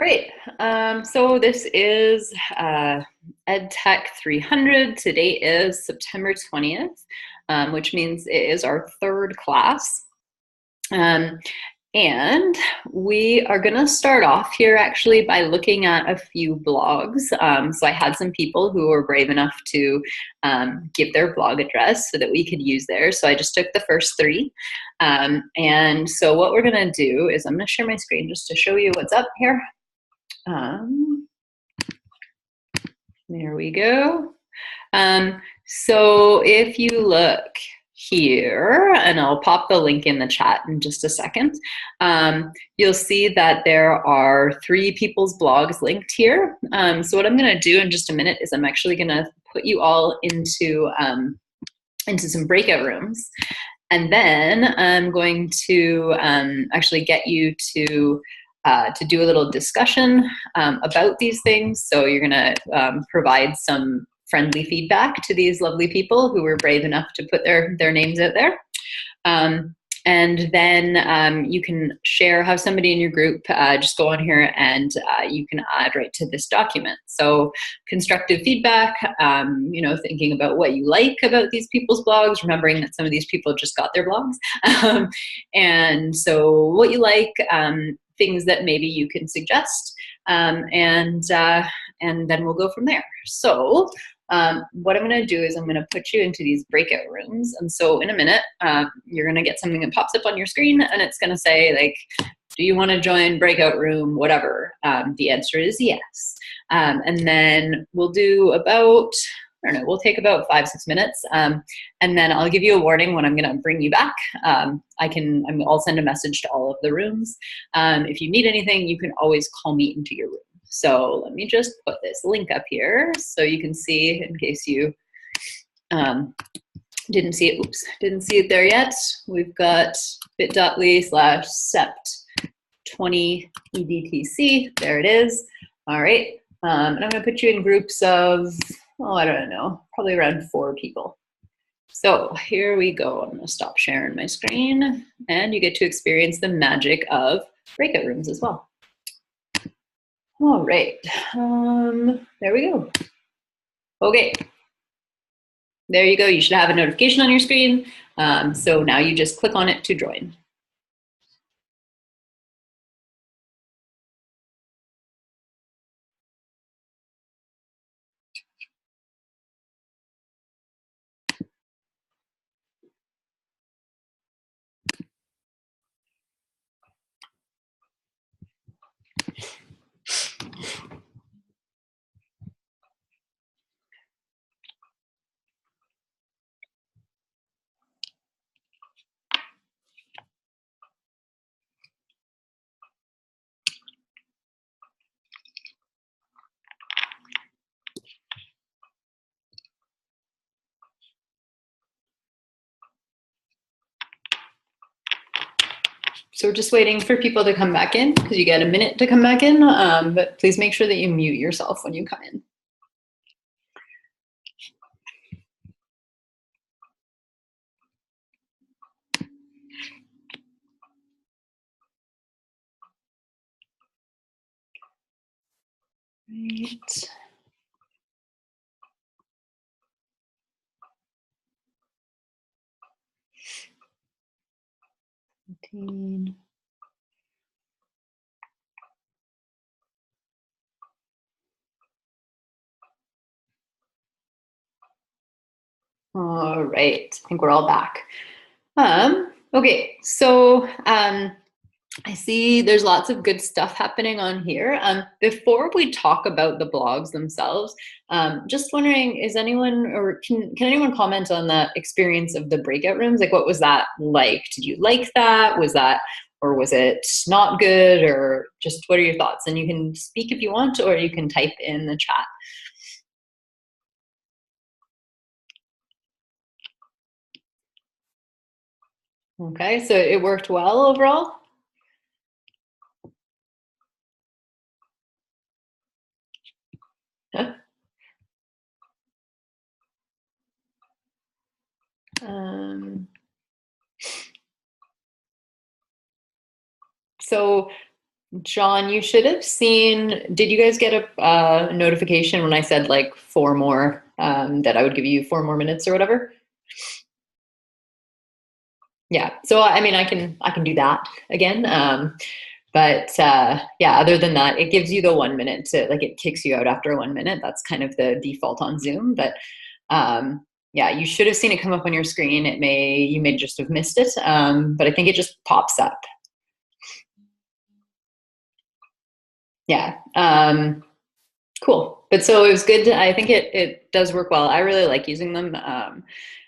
All right, so this is EdTech300. Today is September 20th, which means it is our third class. And we are going to start off here actually by looking at a few blogs. So I had some people who were brave enough to give their blog address so that we could use theirs. So I just took the first three. And so what we're going to do is I'm going to share my screen just to show you what's up here. There we go. So if you look here, and I'll pop the link in the chat in just a second, you'll see that there are 3 people's blogs linked here. So what I'm going to do in just a minute is I'm actually going to put you all into some breakout rooms, and then I'm going to actually get you to do a little discussion about these things. So you're going to provide some friendly feedback to these lovely people who were brave enough to put their names out there. And then you can have somebody in your group just go on here and you can add right to this document. So constructive feedback, thinking about what you like about these people's blogs, remembering that some of these people just got their blogs. And so what you like, things that maybe you can suggest, and then we'll go from there. So what I'm going to do is I'm going to put you into these breakout rooms. And so in a minute, you're going to get something that pops up on your screen, and it's going to say, like, do you want to join breakout room, whatever? The answer is yes. And then we'll do about, I don't know, we'll take about 5-6 minutes. And then I'll give you a warning when I'm going to bring you back. I'll send a message to all of the rooms. If you need anything, you can always call me into your room. So let me just put this link up here so you can see, in case you didn't see it. Oops, didn't see it there yet. We've got bit.ly/Sept20 EDTC. There it is. All right. And I'm going to put you in groups of, I don't know, probably around 4 people. So here we go. I'm going to stop sharing my screen, and you get to experience the magic of breakout rooms as well. All right, there we go. Okay, there you go. You should have a notification on your screen. So now you just click on it to join. So we're just waiting for people to come back in, because you get a minute to come back in, but please make sure that you mute yourself when you come in. Right. All right, I think we're all back. Okay, so I see there's lots of good stuff happening on here. Before we talk about the blogs themselves, just wondering, is anyone, or can anyone comment on the experience of the breakout rooms? Like, what was that like? Did you like that? Was it not good, or just what are your thoughts? And you can speak if you want, or you can type in the chat. Okay, so it worked well overall? Huh? So John, you should have seen, did you guys get a notification when I said like 4 more, that I would give you 4 more minutes or whatever? Yeah, so I mean, I can do that again. Yeah, other than that, it gives you the 1 minute to, like, it kicks you out after 1 minute. That's kind of the default on Zoom. But yeah, you should have seen it come up on your screen. You may just have missed it, but I think it just pops up. Yeah, cool. But so it was good. I think it does work well. I really like using them.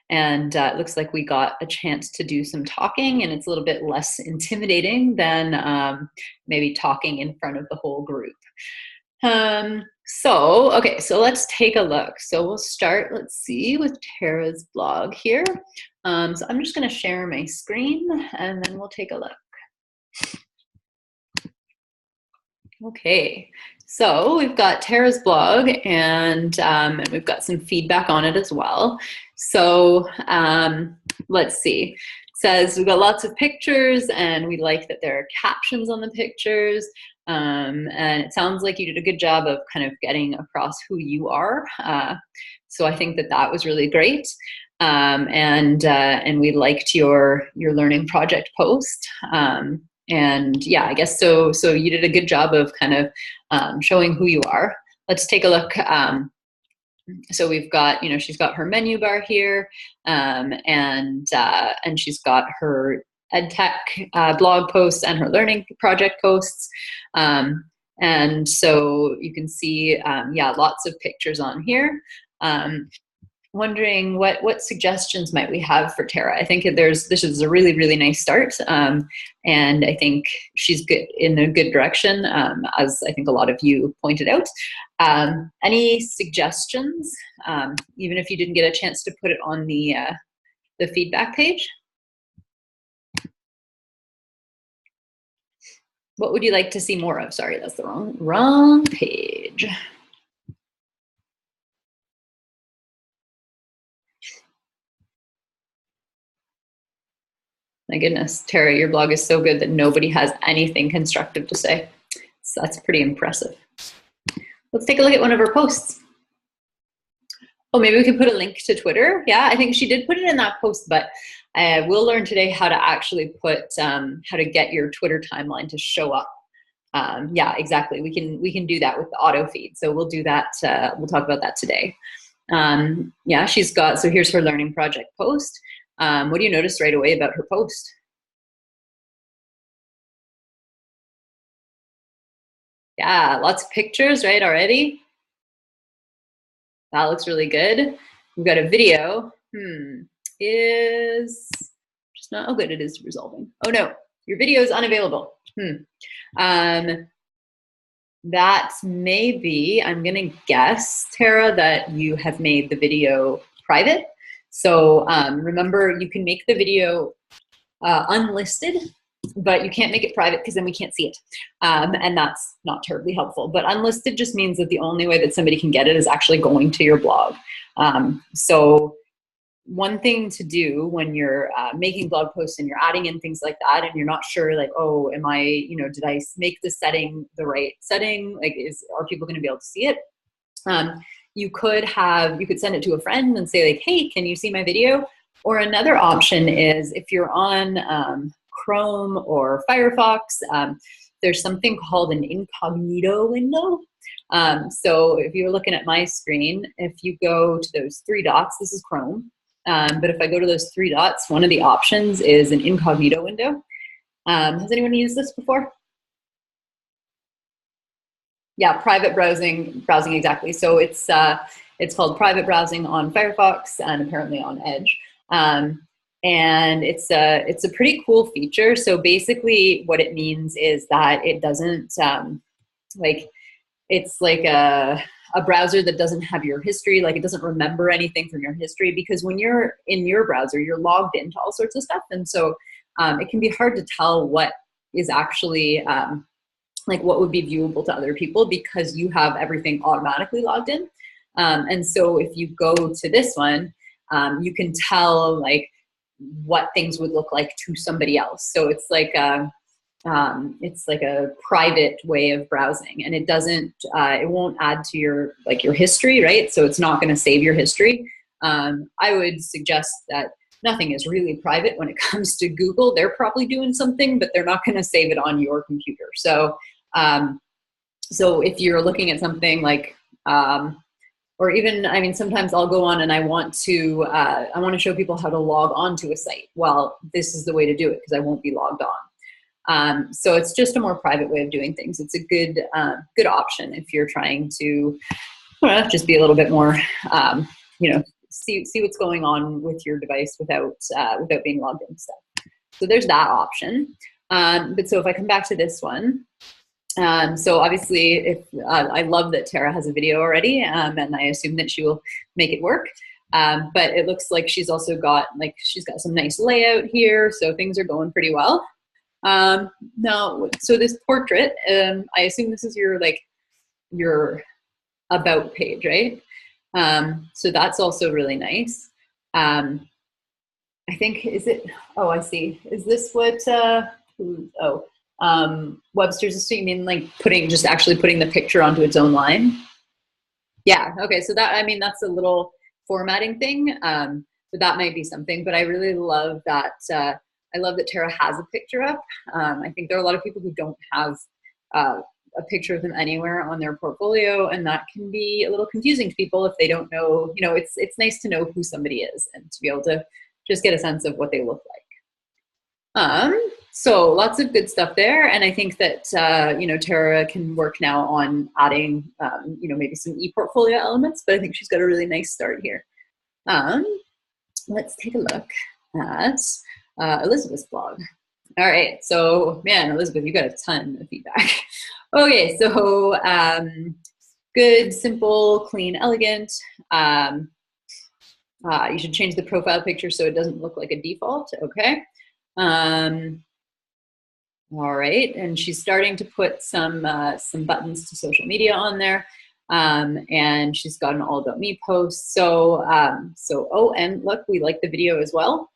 And it looks like we got a chance to do some talking, and it's a little bit less intimidating than maybe talking in front of the whole group. Okay, so let's take a look. So we'll start, let's see, with Tara's blog here. So I'm just going to share my screen, and then we'll take a look. Okay, so we've got Tara's blog, and we've got some feedback on it as well. So let's see. It says we've got lots of pictures, and we like that there are captions on the pictures. And it sounds like you did a good job of kind of getting across who you are. So I think that that was really great. And we liked your learning project post. And yeah, I guess so you did a good job of kind of showing who you are. Let's take a look. So we've got, she's got her menu bar here, and she's got her EdTech blog posts and her learning project posts. And so you can see, yeah, lots of pictures on here. Wondering what suggestions might we have for Tara. I think this is a really, really nice start. And I think she's good in a good direction, as I think a lot of you pointed out. Any suggestions, even if you didn't get a chance to put it on the feedback page? What would you like to see more of? Sorry, that's the wrong page. My goodness, Tara, your blog is so good that nobody has anything constructive to say. So that's pretty impressive. Let's take a look at one of her posts. Oh, maybe we could put a link to Twitter. Yeah, I think she did put it in that post, but we'll learn today how to actually put, how to get your Twitter timeline to show up. Yeah, exactly. We can do that with the auto feed. So we'll do that. We'll talk about that today. Yeah, so here's her learning project post. What do you notice right away about her post? Yeah, lots of pictures, right, already? That looks really good. We've got a video. Is just not, oh good, it is resolving. Oh no, your video is unavailable. That may be, I'm gonna guess, Tara, that you have made the video private. So remember, you can make the video unlisted, but you can't make it private because then we can't see it. And that's not terribly helpful. But unlisted just means that the only way that somebody can get it is actually going to your blog. So one thing to do when you're making blog posts and you're adding in things like that, and you're not sure, like, oh, am I, did I make the setting the right setting? Like, are people going to be able to see it? You could send it to a friend and say, like, hey, can you see my video? Or another option is if you're on Chrome or Firefox, there's something called an incognito window. So if you're looking at my screen, if you go to those 3 dots, this is Chrome. But if I go to those 3 dots, one of the options is an incognito window. Has anyone used this before? Yeah, private browsing exactly. So it's called private browsing on Firefox and apparently on Edge. And it's a pretty cool feature. So basically what it means is that it doesn't, it's like a browser that doesn't have your history, like it doesn't remember anything from your history, because when you're in your browser, you're logged into all sorts of stuff. And so it can be hard to tell what is actually, like what would be viewable to other people, because you have everything automatically logged in. And so if you go to this one, you can tell like what things would look like to somebody else. So it's like, it's like a private way of browsing, and it doesn't, it won't add to your, like your history, right? So it's not going to save your history. I would suggest that nothing is really private when it comes to Google. They're probably doing something, but they're not going to save it on your computer. So, so if you're looking at something like, or even, I mean, sometimes I'll go on and I want to show people how to log on to a site. Well, this is the way to do it because I won't be logged on. So it's just a more private way of doing things. It's a good, good option if you're trying to just be a little bit more, you know, see what's going on with your device without being logged in stuff. So there's that option. But so if I come back to this one, so obviously, if I love that Tara has a video already, and I assume that she will make it work. But it looks like she's also got, like, she's got some nice layout here, so things are going pretty well. Now, so this portrait, I assume this is your about page, right? So that's also really nice. I think, is it, oh, I see. Is this what, Webster's Estate, you mean like actually putting the picture onto its own line? Yeah, okay, so that, I mean, that's a little formatting thing, but that might be something. But I really love that, I love that Tara has a picture up. I think there are a lot of people who don't have a picture of them anywhere on their portfolio, and that can be a little confusing to people if they don't know, you know, it's nice to know who somebody is and to be able to just get a sense of what they look like. So lots of good stuff there, and I think that you know, Tara can work now on adding you know, maybe some e-portfolio elements, but I think she's got a really nice start here. Let's take a look at Elizabeth's blog. All right, so man, Elizabeth, you got a ton of feedback. Okay, so good, simple, clean, elegant. You should change the profile picture so it doesn't look like a default. Okay. All right, and she's starting to put some buttons to social media on there, and she's got an all about me post. So, oh, and look, we like the video as well,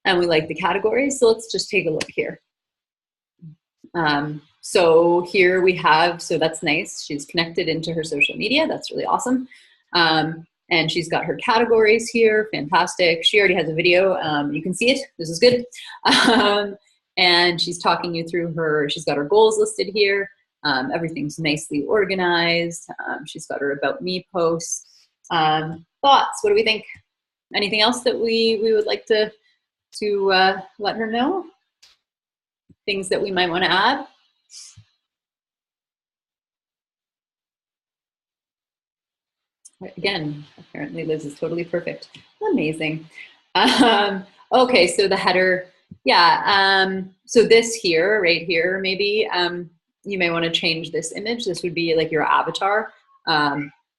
and we like the categories. So let's just take a look here. So here we have, so that's nice. She's connected into her social media. That's really awesome. And she's got her categories here. Fantastic. She already has a video. You can see it. This is good. And she's talking you through she's got her goals listed here. Everything's nicely organized. She's got her about me posts. Thoughts, what do we think? Anything else that we would like to let her know? Things that we might want to add? Again, apparently Liz is totally perfect. Amazing. Okay, so the header, yeah. So this here, right here, maybe you may want to change this image. This would be like your avatar.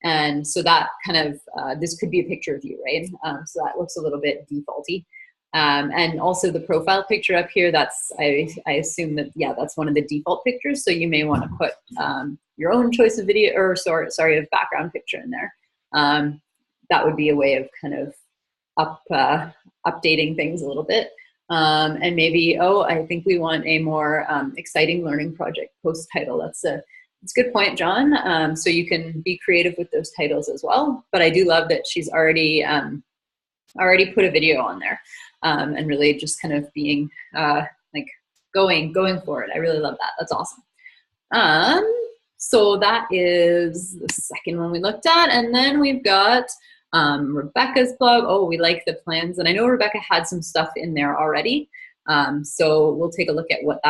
And so that kind of, this could be a picture of you, right? So that looks a little bit defaulty. And also the profile picture up here, that's, I assume that, yeah, that's one of the default pictures. So you may want to put your own choice of video, or sorry, of background picture in there. That would be a way of kind of updating things a little bit. And maybe, oh, I think we want a more exciting learning project post title. That's a good point, John. So you can be creative with those titles as well. But I do love that she's already put a video on there, and really just kind of being like going for it. I really love that. That's awesome. So that is the second one we looked at. And then we've got Rebecca's blog. Oh, we like the plans. And I know Rebecca had some stuff in there already. So we'll take a look at what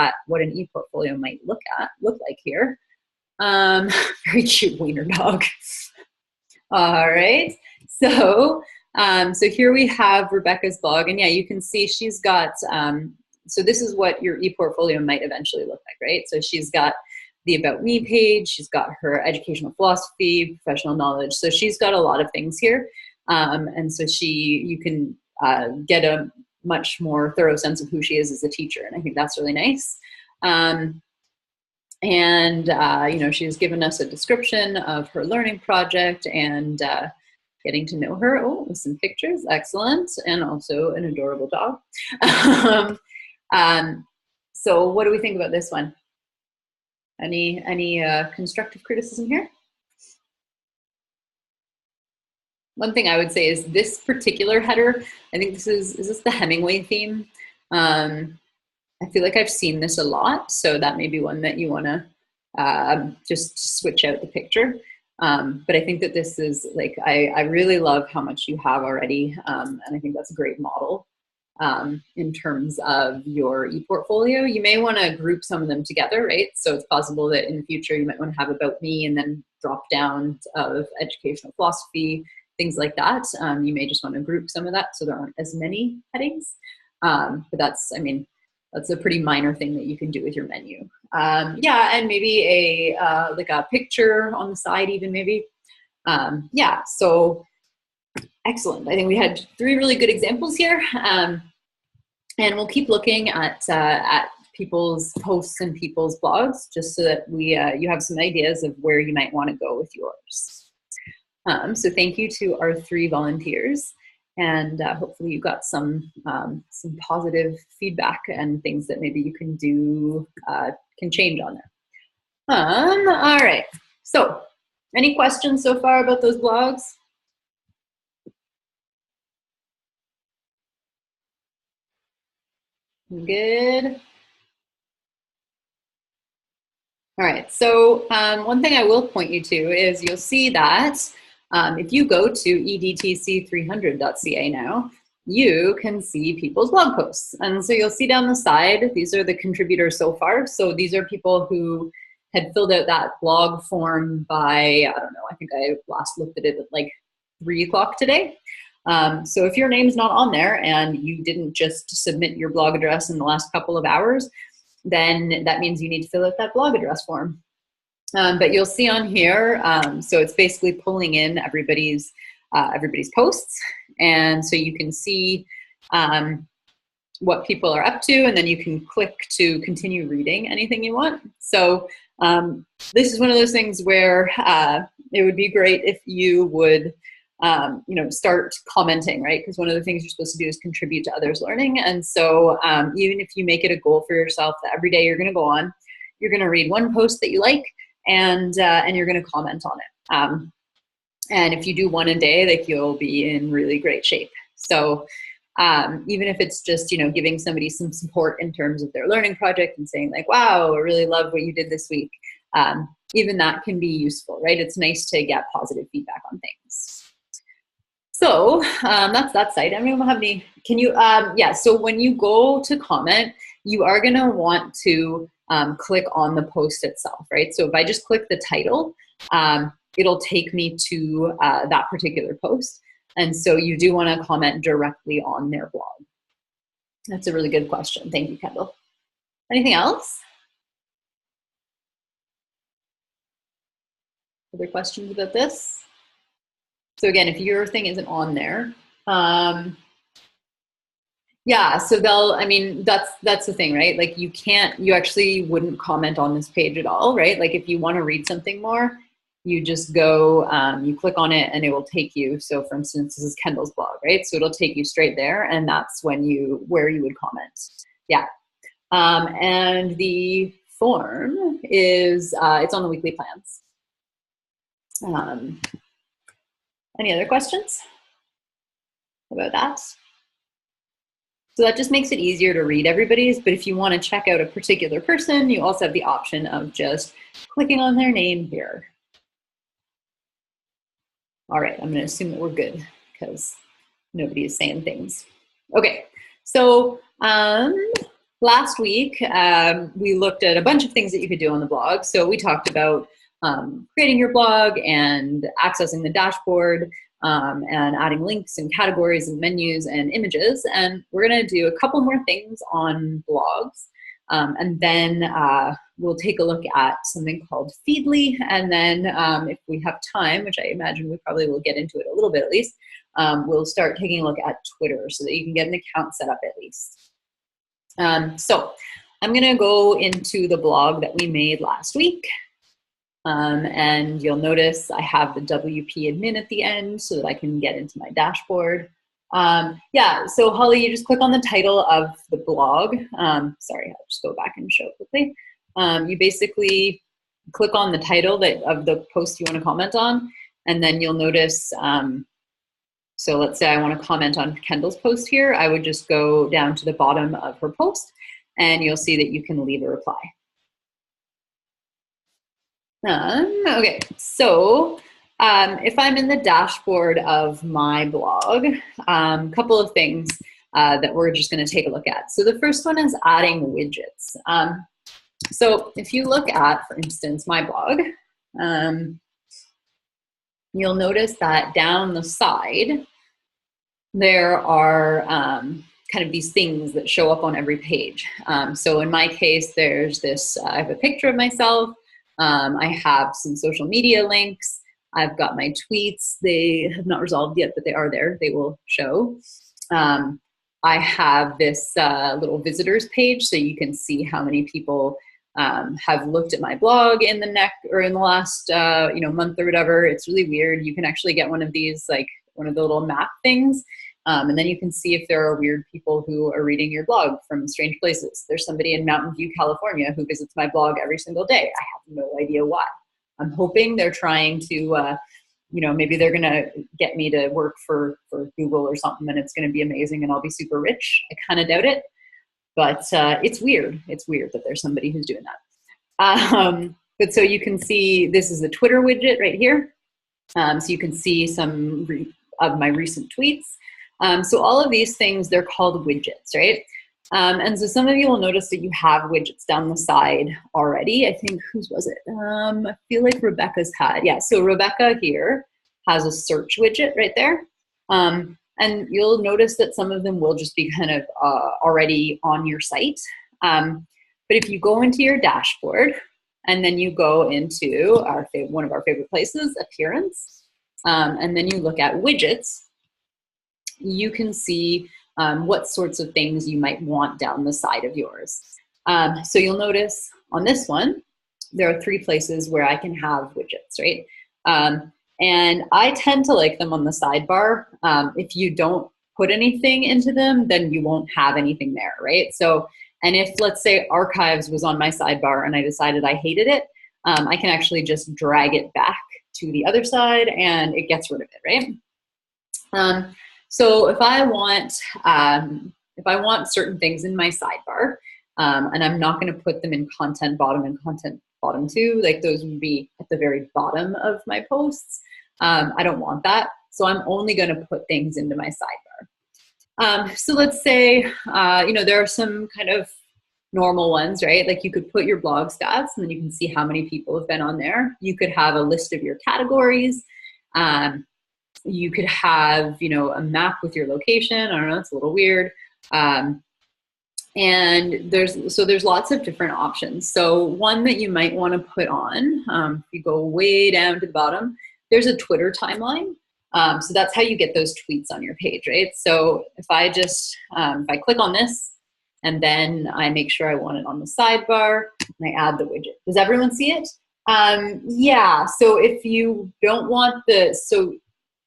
an e-portfolio might look like here. Very cute wiener dog. All right. So here we have Rebecca's blog. And yeah, you can see she's got, so this is what your e-portfolio might eventually look like, right? So she's got the About Me page, she's got her educational philosophy, professional knowledge. So she's got a lot of things here. And so you can get a much more thorough sense of who she is as a teacher. And I think that's really nice. You know, she's given us a description of her learning project and getting to know her. Oh, with some pictures, excellent. And also an adorable dog. So what do we think about this one? Any constructive criticism here? One thing I would say is this particular header, I think this is this the Hemingway theme? I feel like I've seen this a lot, so that may be one that you want to just switch out the picture. But I think that this is like, I really love how much you have already, and I think that's a great model in terms of your e-portfolio. You may want to group some of them together, right? So it's possible that in the future you might want to have about me and then drop down of educational philosophy, things like that. You may just want to group some of that so there aren't as many headings. But that's, I mean, that's a pretty minor thing that you can do with your menu. Yeah, and maybe like a picture on the side even maybe. Yeah, so excellent. I think we had 3 really good examples here. And we'll keep looking at people's posts and people's blogs just so that you have some ideas of where you might want to go with yours. So thank you to our 3 volunteers, and hopefully you got some positive feedback and things that maybe you can do, can change on there. All right, so any questions so far about those blogs? Good. All right, so one thing I will point you to is you'll see that if you go to EDTC300.ca now, you can see people's blog posts. And so you'll see down the side, these are the contributors so far. So these are people who had filled out that blog form by, I don't know, I think I last looked at it at like 3 o'clock today. So if your name's not on there and you didn't just submit your blog address in the last couple of hours, then that means you need to fill out that blog address form. But you'll see on here, so it's basically pulling in everybody's posts, and so you can see what people are up to, and then you can click to continue reading anything you want. So this is one of those things where it would be great if you would start commenting, right? Because one of the things you're supposed to do is contribute to others' learning. And so even if you make it a goal for yourself that every day you're going to go on, you're going to read one post that you like, and you're going to comment on it. And if you do one a day, like, you'll be in really great shape. So even if it's just, giving somebody some support in terms of their learning project and saying like, wow, I really love what you did this week. Even that can be useful, right? It's nice to get positive feedback on things. So that's that site. Anyone have any, can you, yeah, so when you go to comment, you are gonna want to click on the post itself, right? So if I just click the title, it'll take me to that particular post. And so you do wanna comment directly on their blog. That's a really good question. Thank you, Kendall. Anything else? Other questions about this? So again, if your thing isn't on there, yeah, so that's the thing, right? Like, you actually wouldn't comment on this page at all, right? Like, if you want to read something more, you just go, you click on it and it will take you. So for instance, this is Kendall's blog, right? So it'll take you straight there, and that's where you would comment. Yeah. And the form is, it's on the weekly plans. Any other questions about that? So that just makes it easier to read everybody's, but if you want to check out a particular person, you also have the option of just clicking on their name here. All right, I'm going to assume that we're good because nobody is saying things. Okay, so last week we looked at a bunch of things that you could do on the blog. So we talked about creating your blog and accessing the dashboard, and adding links and categories and menus and images. And we're gonna do a couple more things on blogs. And then we'll take a look at something called Feedly. And then if we have time, which I imagine we probably will get into it a little bit at least, we'll start taking a look at Twitter so that you can get an account set up at least. So I'm gonna go into the blog that we made last week. And you'll notice I have the WP admin at the end so that I can get into my dashboard. Yeah, so Holly, you just click on the title of the blog. Sorry, I'll just go back and show quickly. You basically click on the title of the post you want to comment on, and then you'll notice, so let's say I want to comment on Kendall's post here. I would just go down to the bottom of her post, and you'll see that you can leave a reply. Okay, so if I'm in the dashboard of my blog, a couple of things that we're just going to take a look at. So the first one is adding widgets. So if you look at, for instance, my blog, you'll notice that down the side, there are kind of these things that show up on every page. So in my case, there's this, I have a picture of myself. I have some social media links. I've got my tweets. They have not resolved yet, but they are there. They will show. I have this little visitors page, so you can see how many people have looked at my blog in the last month or whatever. It's really weird. You can actually get one of these, like one of the little map things, and then you can see if there are weird people who are reading your blog from strange places. There's somebody in Mountain View, California, who visits my blog every single day. I have no idea why. I'm hoping they're trying to, maybe they're gonna get me to work for Google or something, and it's gonna be amazing and I'll be super rich. I kind of doubt it, but it's weird. It's weird that there's somebody who's doing that. But so you can see, this is the Twitter widget right here. So you can see some of my recent tweets. So all of these things, they're called widgets, right? And so some of you will notice that you have widgets down the side already. I think, whose was it? I feel like Rebecca's had, yeah. So Rebecca here has a search widget right there. And you'll notice that some of them will just be kind of already on your site. But if you go into your dashboard and then you go into one of our favorite places, appearance, and then you look at widgets, you can see what sorts of things you might want down the side of yours. So you'll notice on this one, there are 3 places where I can have widgets, right? And I tend to like them on the sidebar. If you don't put anything into them, then you won't have anything there, right? So, and if, let's say, archives was on my sidebar and I decided I hated it, I can actually just drag it back to the other side and it gets rid of it, right? So if I want certain things in my sidebar, and I'm not going to put them in content bottom and content bottom too, like those would be at the very bottom of my posts. I don't want that, so I'm only going to put things into my sidebar. So let's say, there are some kind of normal ones, right? Like you could put your blog stats and then you can see how many people have been on there. You could have a list of your categories. You could have, a map with your location. I don't know, it's a little weird. And there's lots of different options. So one that you might want to put on, if you go way down to the bottom, there's a Twitter timeline. So that's how you get those tweets on your page, right? So if I just, if I click on this and then I make sure I want it on the sidebar and I add the widget. Does everyone see it? Yeah, so if you don't want so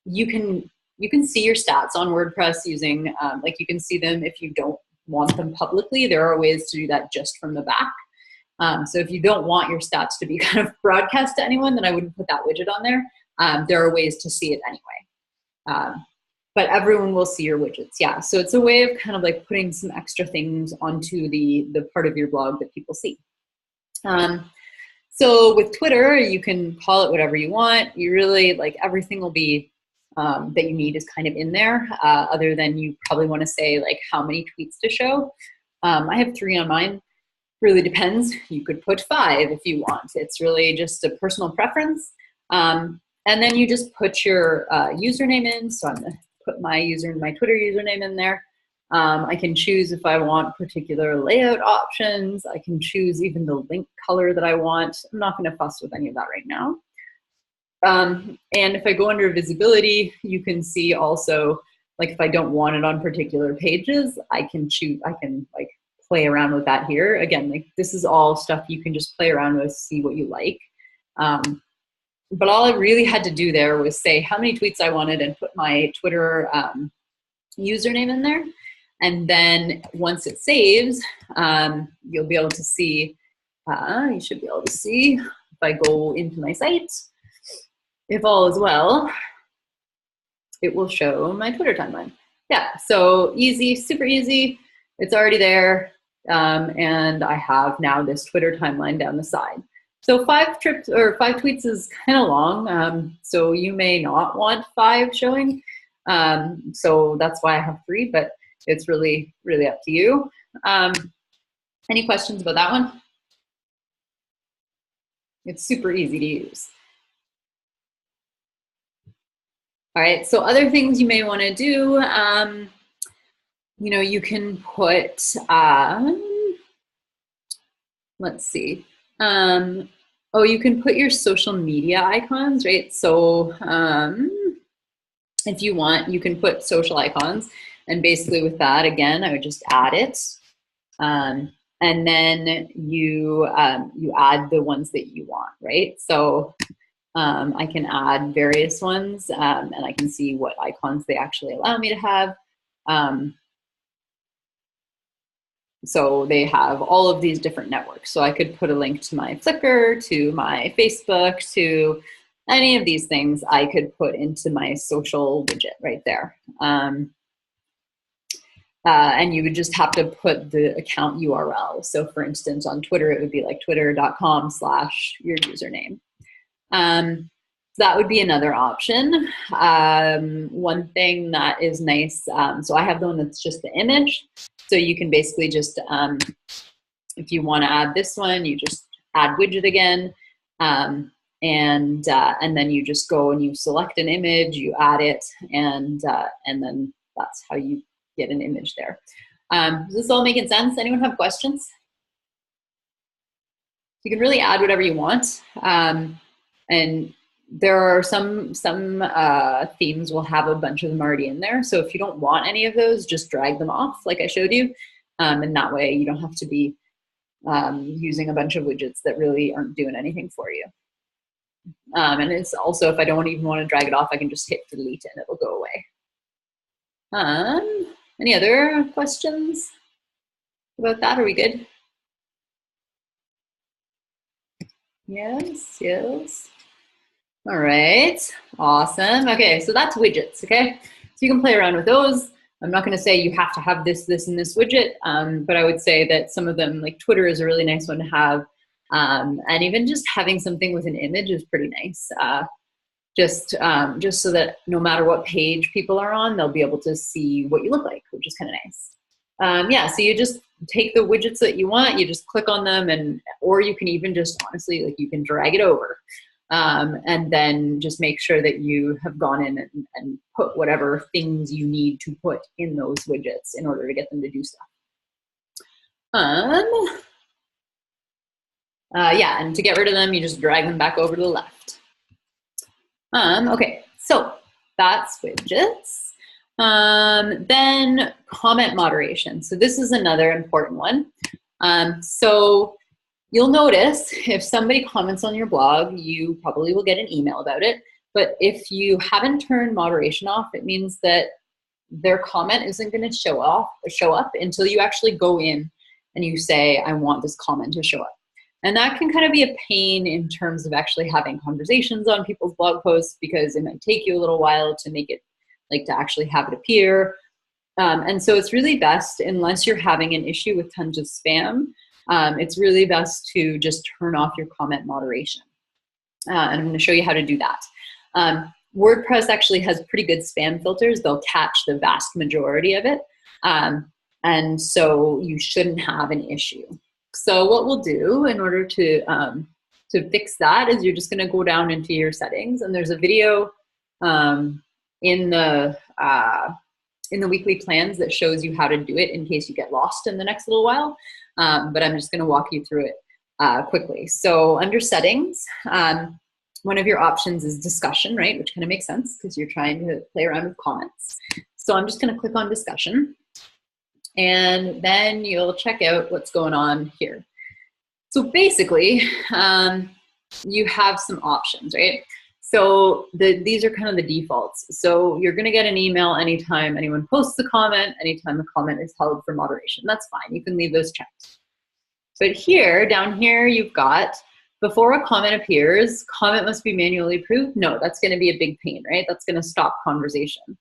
you can see your stats on WordPress using, you can see them if you don't want them publicly. There are ways to do that just from the back. So if you don't want your stats to be kind of broadcast to anyone, then I wouldn't put that widget on there. There are ways to see it anyway. But everyone will see your widgets, yeah. So it's a way of kind of like putting some extra things onto the part of your blog that people see. So with Twitter, you can call it whatever you want. You really, everything will be that you need is kind of in there, other than you probably want to say how many tweets to show. I have 3 on mine. Really depends. You could put 5 if you want. It's really just a personal preference. And then you just put your username in. So I'm going to put my Twitter username in there. I can choose if I want particular layout options. I can choose even the link color that I want. I'm not going to fuss with any of that right now. And if I go under visibility, you can see also, if I don't want it on particular pages, I can play around with that here. Again, this is all stuff you can just play around with, see what you like. But all I really had to do there was say how many tweets I wanted and put my Twitter username in there. And then once it saves, you'll be able to see, you should be able to see if I go into my site, if all is well, it will show my Twitter timeline. Yeah, so easy, super easy. It's already there. And I have now this Twitter timeline down the side. So 5 tweets is kind of long. So you may not want 5 showing. So that's why I have 3, but it's really, really up to you. Any questions about that one? It's super easy to use. All right, so other things you may want to do, you know, you can put, let's see. Oh, you can put your social media icons, right? So if you want, you can put social icons. And basically with that, again, I would just add it. And then you add the ones that you want, right? So I can add various ones and I can see what icons they actually allow me to have. So they have all of these different networks. So I could put a link to my Flickr, to my Facebook, to any of these things I could put into my social widget right there. And you would just have to put the account URL. So for instance, on Twitter, it would be like twitter.com/your username. So that would be another option. One thing that is nice, so I have the one that's just the image. So you can basically just, if you want to add this one, you just add widget again. And then you just go and you select an image, you add it, and then that's how you get an image there. Is this all making sense? Anyone have questions? You can really add whatever you want. And there are some themes will have a bunch of them already in there. So if you don't want any of those, just drag them off like I showed you. And that way you don't have to be using a bunch of widgets that really aren't doing anything for you. And it's also, if I don't even want to drag it off, I can just hit delete and it'll go away. Any other questions about that? Are we good? Yes, yes. All right, awesome. Okay, so that's widgets, okay? So you can play around with those. I'm not gonna say you have to have this, this, and this widget, but I would say that some of them, like Twitter is a really nice one to have, and even just having something with an image is pretty nice. Just so that no matter what page people are on, they'll be able to see what you look like, which is kind of nice. Yeah, so you just take the widgets that you want, you just click on them, or you can even just honestly, like you can drag it over. And then just make sure that you have gone in and put whatever things you need to put in those widgets in order to get them to do stuff. Yeah, and to get rid of them, you just drag them back over to the left. Okay, so that's widgets. Then comment moderation. So this is another important one. So you'll notice if somebody comments on your blog, you probably will get an email about it. But if you haven't turned moderation off, it means that their comment isn't going to show up until you actually go in and you say, I want this comment to show up. And that can kind of be a pain in terms of actually having conversations on people's blog posts, because it might take you a little while to make it, like to actually have it appear. And so it's really best, unless you're having an issue with tons of spam, it's really best to just turn off your comment moderation. And I'm going to show you how to do that. WordPress actually has pretty good spam filters. They'll catch the vast majority of it. And so you shouldn't have an issue. So what we'll do in order to fix that is you're just going to go down into your settings, and there's a video in the weekly plans that shows you how to do it in case you get lost in the next little while. But I'm just going to walk you through it quickly. So under settings, one of your options is discussion, right? Which kind of makes sense because you're trying to play around with comments. So I'm just going to click on discussion. And then you'll check out what's going on here. So basically, you have some options, right? So these are kind of the defaults. So you're gonna get an email anytime anyone posts a comment, anytime a comment is held for moderation. That's fine, you can leave those checked. But here, down here, you've got, before a comment appears, comment must be manually approved. No, that's gonna be a big pain, right? That's gonna stop conversation.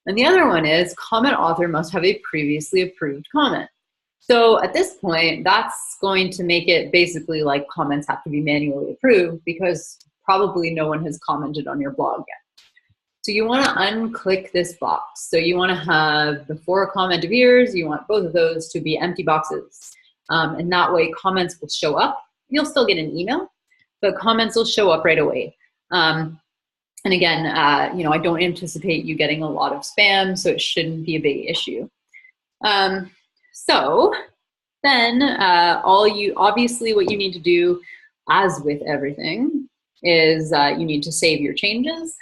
And the other one is, comment author must have a previously approved comment. So at this point, that's going to make it basically like comments have to be manually approved because probably no one has commented on your blog yet. So you want to unclick this box. So you want to have, before a comment appears, you want both of those to be empty boxes. And that way comments will show up. You'll still get an email, but comments will show up right away. And again, you know, I don't anticipate you getting a lot of spam, so it shouldn't be a big issue. So then obviously what you need to do, as with everything, is you need to save your changes,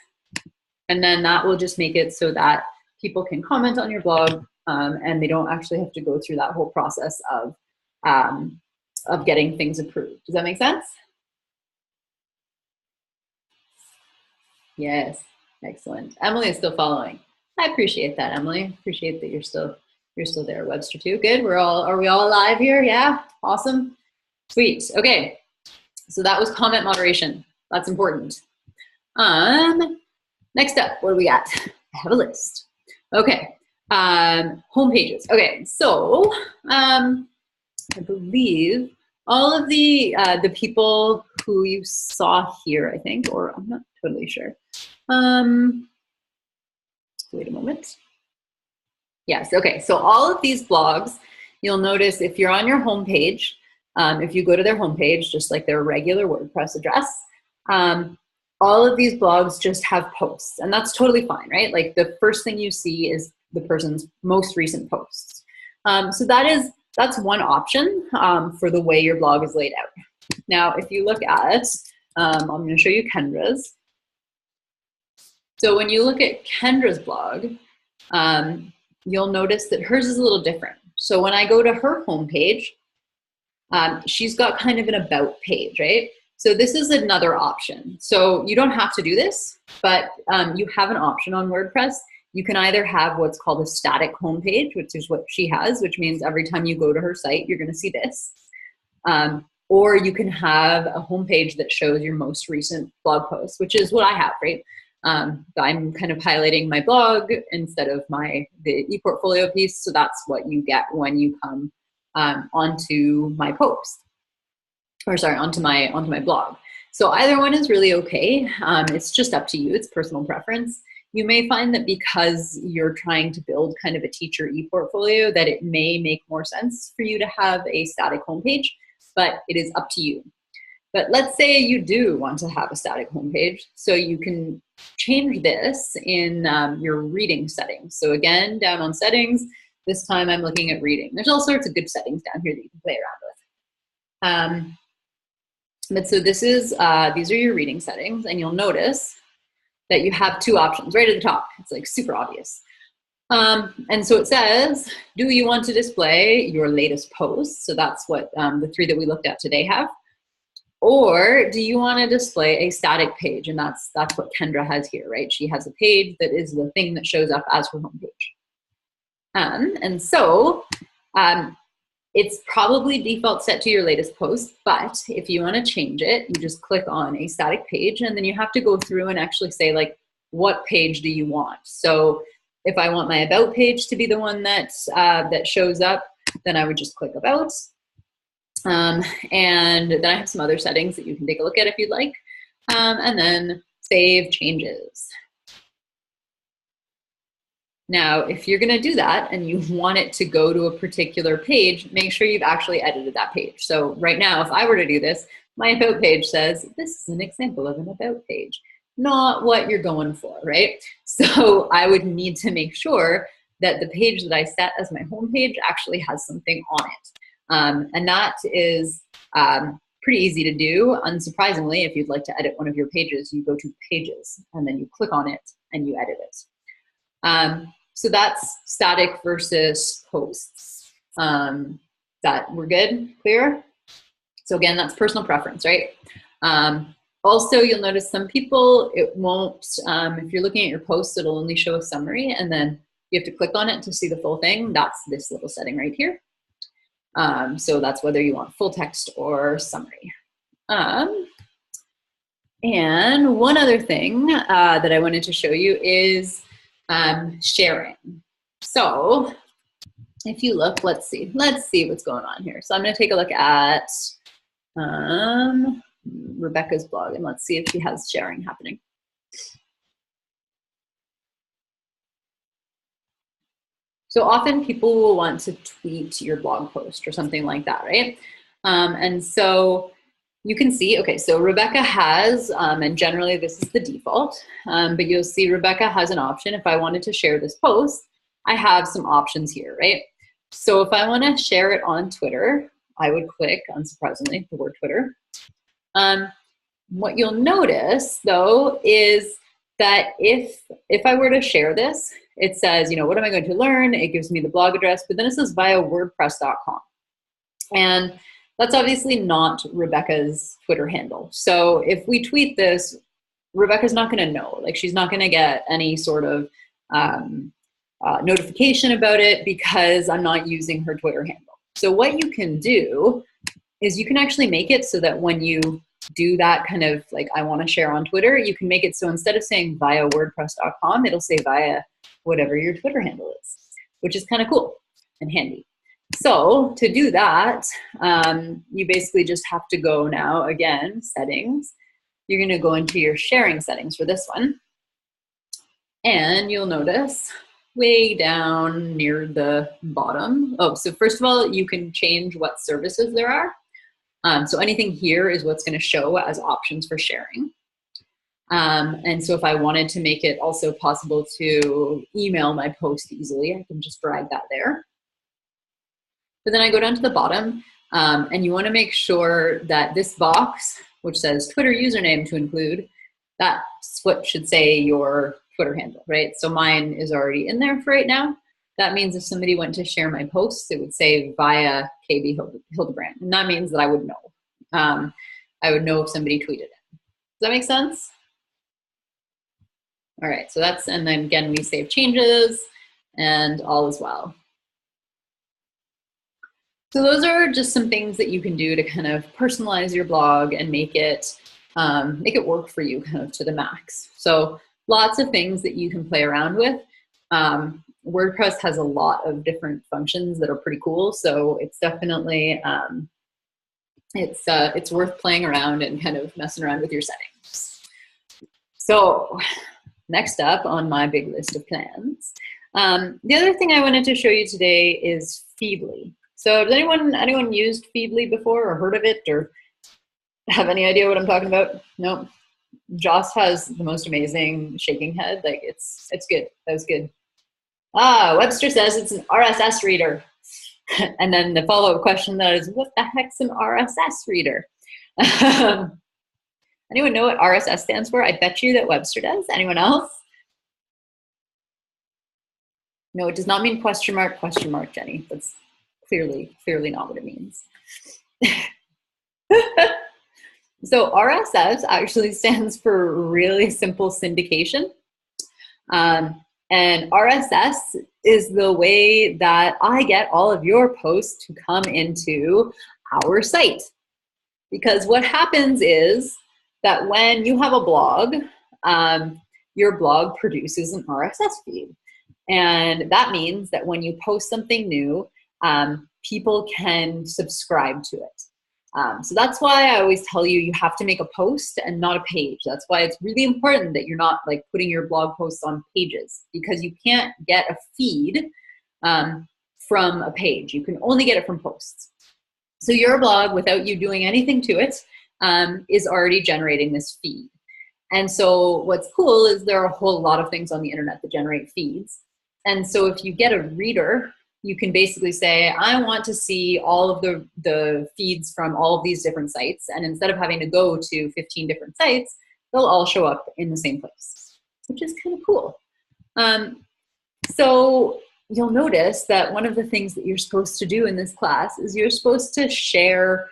and then that will just make it so that people can comment on your blog and they don't actually have to go through that whole process of getting things approved. Does that make sense? Yes, excellent. Emily is still following. I appreciate that, Emily. Appreciate that you're still there. Webster too. Good. Are we all alive here? Yeah. Awesome. Sweet. Okay. So that was comment moderation. That's important. Next up, what do we got? I have a list. Okay. Home pages. Okay. So I believe all of the people who you saw here, I think, or I'm not totally sure. Wait a moment. Yes, okay, so all of these blogs, you'll notice if you're on your home page, if you go to their homepage, just like their regular WordPress address, all of these blogs just have posts, and that's totally fine, right? Like the first thing you see is the person's most recent posts. So that's one option for the way your blog is laid out. Now, if you look at, I'm gonna show you Kendra's. So when you look at Kendra's blog, you'll notice that hers is a little different. So when I go to her homepage, she's got kind of an about page, right? So this is another option. So you don't have to do this, but you have an option on WordPress. You can either have what's called a static homepage, which is what she has, which means every time you go to her site, you're gonna see this. Or you can have a homepage that shows your most recent blog posts, which is what I have, right? I'm kind of highlighting my blog instead of the ePortfolio piece. So that's what you get when you come onto my post, or sorry, onto my blog. So either one is really okay. It's just up to you. It's personal preference. You may find that because you're trying to build kind of a teacher ePortfolio, that it may make more sense for you to have a static homepage, but it is up to you. But let's say you do want to have a static homepage, so you can change this in your reading settings. So again, down on settings, this time I'm looking at reading. There's all sorts of good settings down here that you can play around with. But so this is, these are your reading settings, and you'll notice that you have two options right at the top. It's like super obvious. And so it says, do you want to display your latest posts? So that's what the three that we looked at today have. Or do you want to display a static page? And that's what Kendra has here, right? She has a page that is the thing that shows up as her homepage. And so it's probably default set to your latest post, but if you want to change it, you just click on a static page, and then you have to go through and actually say, like, what page do you want? So if I want my about page to be the one that shows up, then I would just click about. And then I have some other settings that you can take a look at if you'd like. And then save changes. Now, if you're gonna do that and you want it to go to a particular page, make sure you've actually edited that page. So right now, if I were to do this, my about page says, this is an example of an about page, not what you're going for, right? So I would need to make sure that the page that I set as my home page actually has something on it. And that is pretty easy to do. Unsurprisingly, if you'd like to edit one of your pages, you go to Pages, and then you click on it and you edit it. So that's static versus posts. That we're good, clear? So again, that's personal preference, right? Also, you'll notice some people, it won't, if you're looking at your post, it'll only show a summary, and then you have to click on it to see the full thing. That's this little setting right here. So that's whether you want full text or summary. And one other thing that I wanted to show you is sharing. So if you look, let's see what's going on here. So I'm going to take a look at Rebecca's blog, and let's see if she has sharing happening. So often people will want to tweet your blog post or something like that, right? And so you can see, okay, so Rebecca has, and generally this is the default, but you'll see Rebecca has an option. If I wanted to share this post, I have some options here, right? So if I want to share it on Twitter, I would click, unsurprisingly, the word Twitter. What you'll notice, though, is that if I were to share this, it says, you know, what am I going to learn? It gives me the blog address, but then it says via wordpress.com. And that's obviously not Rebecca's Twitter handle. So if we tweet this, Rebecca's not going to know. Like, she's not going to get any sort of notification about it because I'm not using her Twitter handle. So what you can do is you can actually make it so that when you do that kind of like, I want to share on Twitter, you can make it so instead of saying via wordpress.com, it'll say via whatever your Twitter handle is, which is kind of cool and handy. So to do that, you basically just have to go now, again, settings. You're going to go into your sharing settings for this one. And you'll notice way down near the bottom. Oh, so first of all, you can change what services there are. So anything here is what's going to show as options for sharing. And so if I wanted to make it also possible to email my post easily, I can just drag that there. But then I go down to the bottom, and you want to make sure that this box, which says Twitter username to include, that's what should say your Twitter handle, right? So mine is already in there for right now. That means if somebody went to share my posts, it would say via KB Hildebrand. And that means that I would know. I would know if somebody tweeted it. Does that make sense? All right, so that's, and then again, we save changes and all is well. So those are just some things that you can do to kind of personalize your blog and make it work for you kind of to the max. So lots of things that you can play around with. WordPress has a lot of different functions that are pretty cool. So it's definitely, it's worth playing around and kind of messing around with your settings. So next up on my big list of plans, the other thing I wanted to show you today is Feedly. So has anyone used Feedly before or heard of it or have any idea what I'm talking about? No. Joss has the most amazing shaking head. Like it's good. That was good. Webster says it's an RSS reader. And then the follow-up question that is, what the heck's an RSS reader? Anyone know what RSS stands for? I bet you that Webster does. Anyone else? No, it does not mean question mark, Jenny. That's clearly not what it means. So RSS actually stands for really simple syndication. And RSS is the way that I get all of your posts to come into our site. Because what happens is that when you have a blog, your blog produces an RSS feed. And that means that when you post something new, people can subscribe to it. So that's why I always tell you, you have to make a post and not a page. That's why it's really important that you're not like putting your blog posts on pages, because you can't get a feed from a page. You can only get it from posts. So your blog, without you doing anything to it, is already generating this feed. And so what's cool is there are a whole lot of things on the internet that generate feeds. And so if you get a reader, you can basically say, I want to see all of the feeds from all of these different sites. And instead of having to go to 15 different sites, they'll all show up in the same place, which is kind of cool. So you'll notice that one of the things that you're supposed to do in this class is you're supposed to share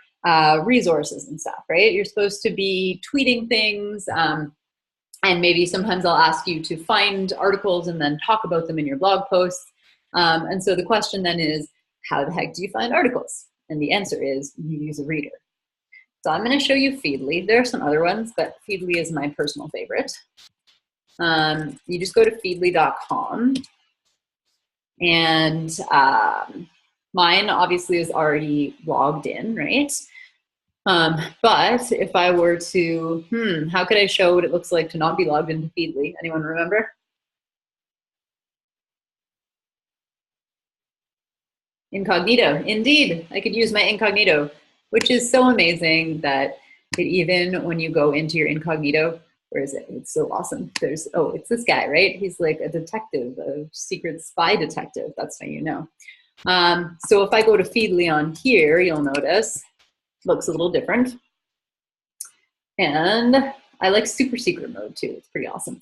resources and stuff, right? You're supposed to be tweeting things, and maybe sometimes I'll ask you to find articles and then talk about them in your blog posts. And so the question then is, how the heck do you find articles? And the answer is, you use a reader. So I'm going to show you Feedly. There are some other ones, but Feedly is my personal favorite. You just go to feedly.com, and mine obviously is already logged in, right? But if I were to, how could I show what it looks like to not be logged into Feedly? Anyone remember? Incognito, indeed. I could use my incognito, which is so amazing that even when you go into your incognito, where is it? It's so awesome. There's, oh, it's this guy, right? He's like a detective, a secret spy detective. That's how you know. So if I go to Feedly on here, you'll notice looks a little different. And I like super secret mode too. It's pretty awesome.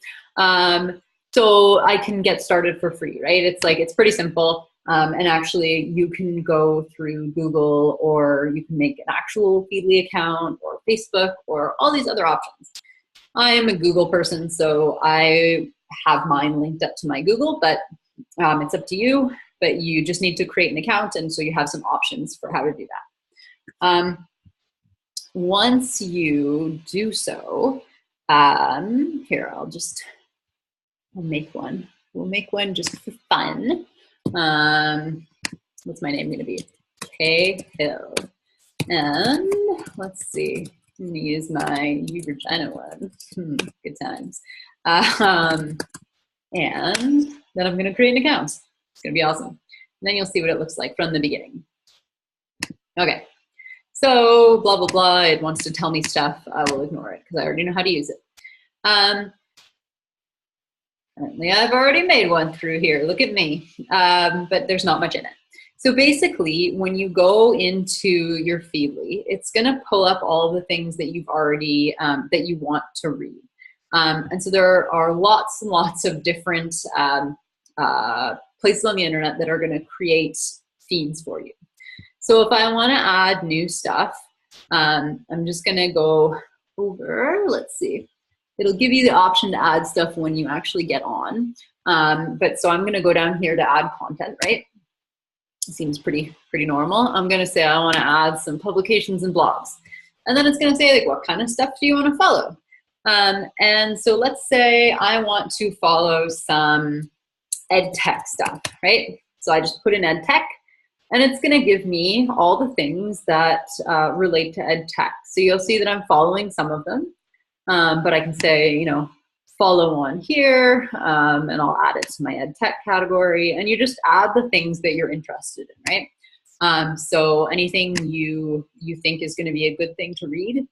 So I can get started for free, right? It's like, it's pretty simple. And actually you can go through Google, or you can make an actual Feedly account, or Facebook, or all these other options. I am a Google person, so I have mine linked up to my Google, but it's up to you. But you just need to create an account, and so you have some options for how to do that. Once you do so, here, I'll make one. We'll make one just for fun. What's my name going to be? K Hill. And let's see. I'm going to use my Virginia one. Good times. And then I'm going to create an account. It's going to be awesome. And then you'll see what it looks like from the beginning. Okay. So blah, blah, blah, it wants to tell me stuff. I will ignore it because I already know how to use it. Apparently I've already made one through here. Look at me. But there's not much in it. So basically, when you go into your Feedly, it's going to pull up all the things that you've already, that you want to read. And so there are lots and lots of different places on the internet that are going to create feeds for you. So if I want to add new stuff, I'm just going to go over, let's see. It'll give you the option to add stuff when you actually get on. But so I'm going to go down here to add content, right? Seems pretty normal. I'm going to say I want to add some publications and blogs. And then it's going to say, like, what kind of stuff do you want to follow? And so let's say I want to follow some ed tech stuff, right? So I just put in ed tech, and it's going to give me all the things that relate to ed tech. So you'll see that I'm following some of them, but I can say, you know, follow on here, and I'll add it to my ed tech category, and you just add the things that you're interested in, right? So anything you think is going to be a good thing to read,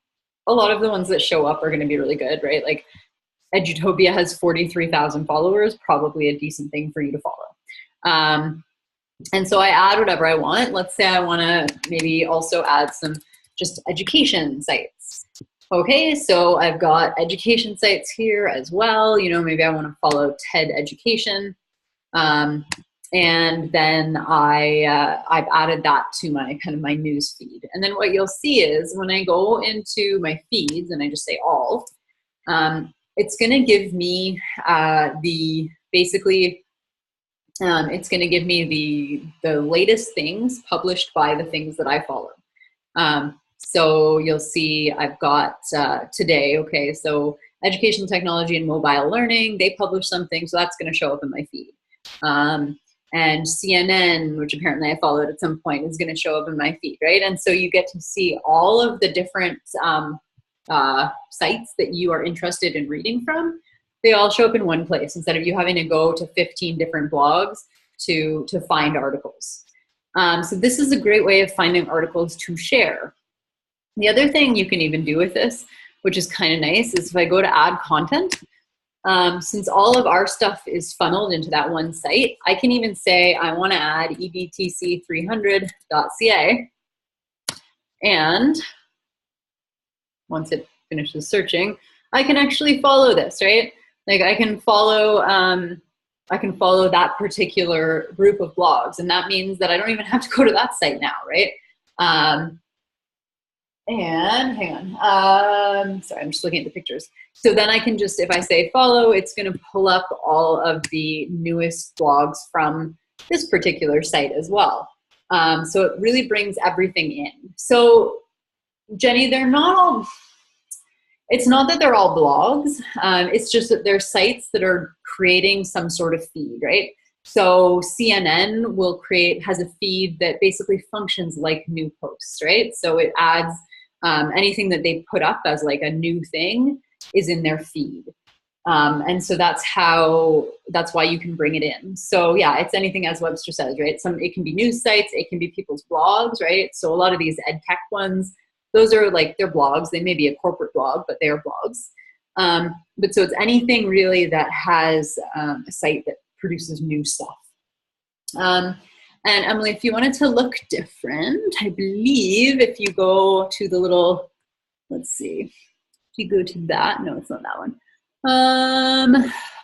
a lot of the ones that show up are going to be really good, right? Like Edutopia has 43,000 followers, probably a decent thing for you to follow. And so I add whatever I want. Let's say I want to maybe also add some just education sites. Okay, so I've got education sites here as well. You know, maybe I want to follow TED Education. And then I've added that to my kind of my news feed. And then what you'll see is when I go into my feeds and I just say all, it's going to give me it's going to give me the latest things published by the things that I follow. So you'll see I've got today, okay, so education technology and mobile learning, they publish something, so that's going to show up in my feed. And CNN, which apparently I followed at some point, is going to show up in my feed, right? And so you get to see all of the different sites that you are interested in reading from. They all show up in one place instead of you having to go to 15 different blogs to find articles. So this is a great way of finding articles to share. The other thing you can even do with this, which is kind of nice, is if I go to add content, since all of our stuff is funneled into that one site, I can even say I want to add EDTC300.ca, and once it finishes searching, I can actually follow this, right? Like I can follow that particular group of blogs, and that means that I don't even have to go to that site now, right? And hang on, sorry, I'm just looking at the pictures. So then I can just, if I say follow, it's gonna pull up all of the newest blogs from this particular site as well. So it really brings everything in. So Jenny, they're not all, it's not that they're all blogs, it's just that they're sites that are creating some sort of feed, right? So CNN has a feed that basically functions like new posts, right? So it adds anything that they put up as like a new thing is in their feed. And so that's why you can bring it in. So yeah, it's anything, as Webster says, right? It can be news sites, it can be people's blogs, right? So a lot of these ed tech ones, those are like, they're blogs. They may be a corporate blog, but they are blogs. But so it's anything really that has a site that produces new stuff. And Emily, if you wanted to look different, I believe if you go to the little, let's see, if you go to that, no, it's not that one.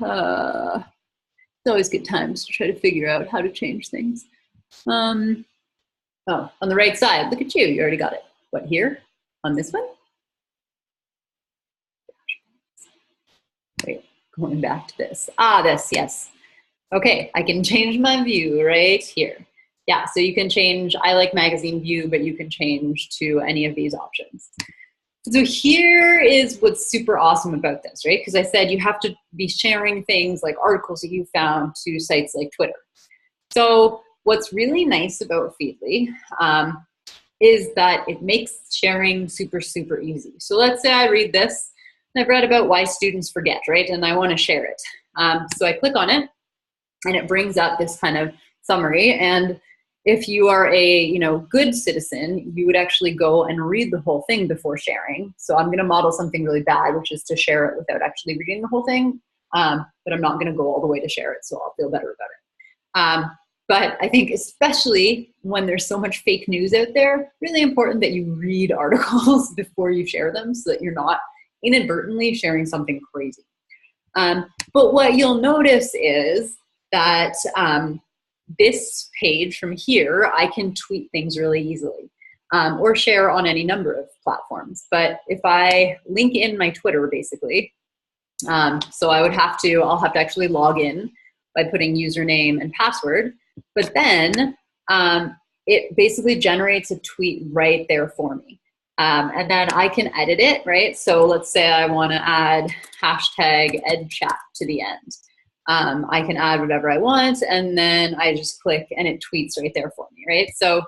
It's always good times to try to figure out how to change things. Oh, on the right side, look at you, you already got it. What, here? On this one? Wait, going back to this. This, yes. Okay, I can change my view right here. Yeah, so you can change, I like magazine view, but you can change to any of these options. So here is what's super awesome about this, right? Because I said you have to be sharing things like articles that you found to sites like Twitter. So what's really nice about Feedly is that it makes sharing super, super easy. So let's say I read this, and I've read about why students forget, right? And I want to share it. So I click on it, and it brings up this kind of summary. And if you are a good citizen, you would actually go and read the whole thing before sharing. So I'm going to model something really bad, which is to share it without actually reading the whole thing. But I'm not going to go all the way to share it, so I'll feel better about it. But I think especially when there's so much fake news out there, really important that you read articles before you share them so that you're not inadvertently sharing something crazy. But what you'll notice is that this page from here, I can tweet things really easily or share on any number of platforms. But if I link in my Twitter, basically, so I'll have to actually log in by putting username and password. But then it basically generates a tweet right there for me. And then I can edit it, right? So let's say I want to add hashtag EdChat to the end. I can add whatever I want, and then I just click and it tweets right there for me, right? So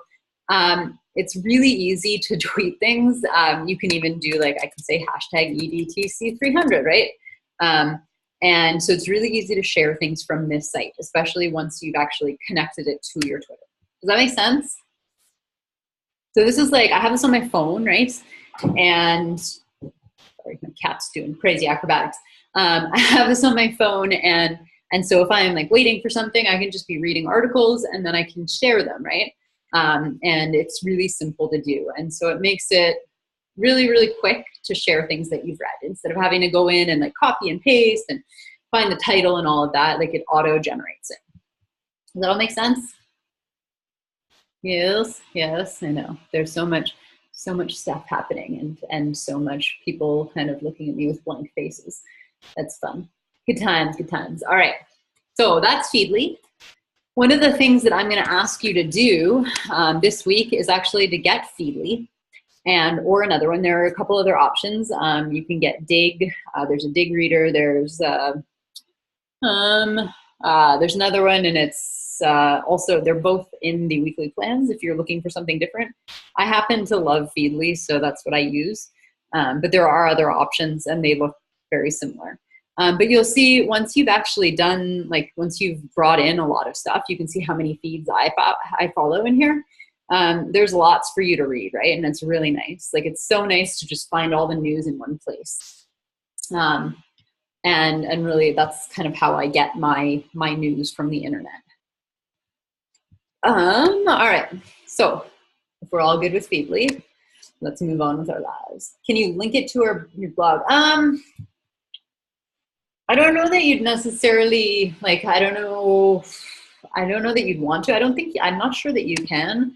it's really easy to tweet things. You can even do, like, I can say hashtag EDTC300, right? And so it's really easy to share things from this site, especially once you've actually connected it to your Twitter. Does that make sense? So this is like, I have this on my phone, right? And sorry, my cat's doing crazy acrobatics. I have this on my phone, and so if I'm like waiting for something, I can just be reading articles and then I can share them, right? And it's really simple to do. And so it makes it really, really quick to share things that you've read instead of having to go in and like copy and paste and find the title and all of that. Like, it auto generates it. Does that all make sense? Yes, yes, I know. There's so much stuff happening, and so much people kind of looking at me with blank faces. That's fun. Good times, good times. All right, so that's Feedly. One of the things that I'm going to ask you to do this week is actually to get Feedly, or another one. There are a couple other options. You can get Dig. There's a Dig reader. There's another one, and it's also, they're both in the weekly plans if you're looking for something different. I happen to love Feedly, so that's what I use. But there are other options, and they look very similar. But you'll see once you've actually done, like once you've brought in a lot of stuff, you can see how many feeds I follow in here. There's lots for you to read, right? And it's really nice. Like, it's so nice to just find all the news in one place. And really, that's kind of how I get my news from the internet. All right, so if we're all good with Feedly, let's move on with our lives. Can you link it to your blog? I don't know that you'd necessarily, like, I don't know that you'd want to. I'm not sure that you can.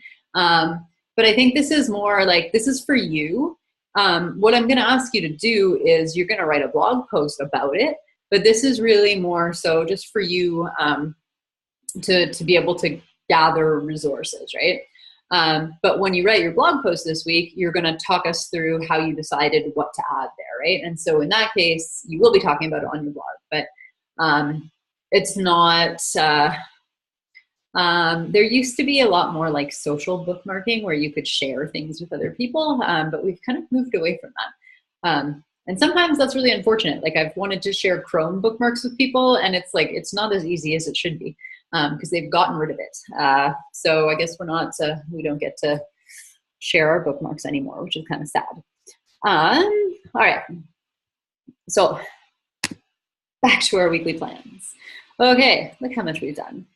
But I think this is more like, this is for you. What I'm gonna ask you to do is you're gonna write a blog post about it, but this is really more so just for you to be able to gather resources, right? But when you write your blog post this week, you're gonna talk us through how you decided what to add there, right? And so in that case, you will be talking about it on your blog, but it's not, there used to be a lot more like social bookmarking where you could share things with other people, but we've kind of moved away from that. And sometimes that's really unfortunate. Like I've wanted to share Chrome bookmarks with people and it's like, it's not as easy as it should be because they've gotten rid of it. So I guess we don't get to share our bookmarks anymore, which is kind of sad. All right, so back to our weekly plans. Okay, look how much we've done.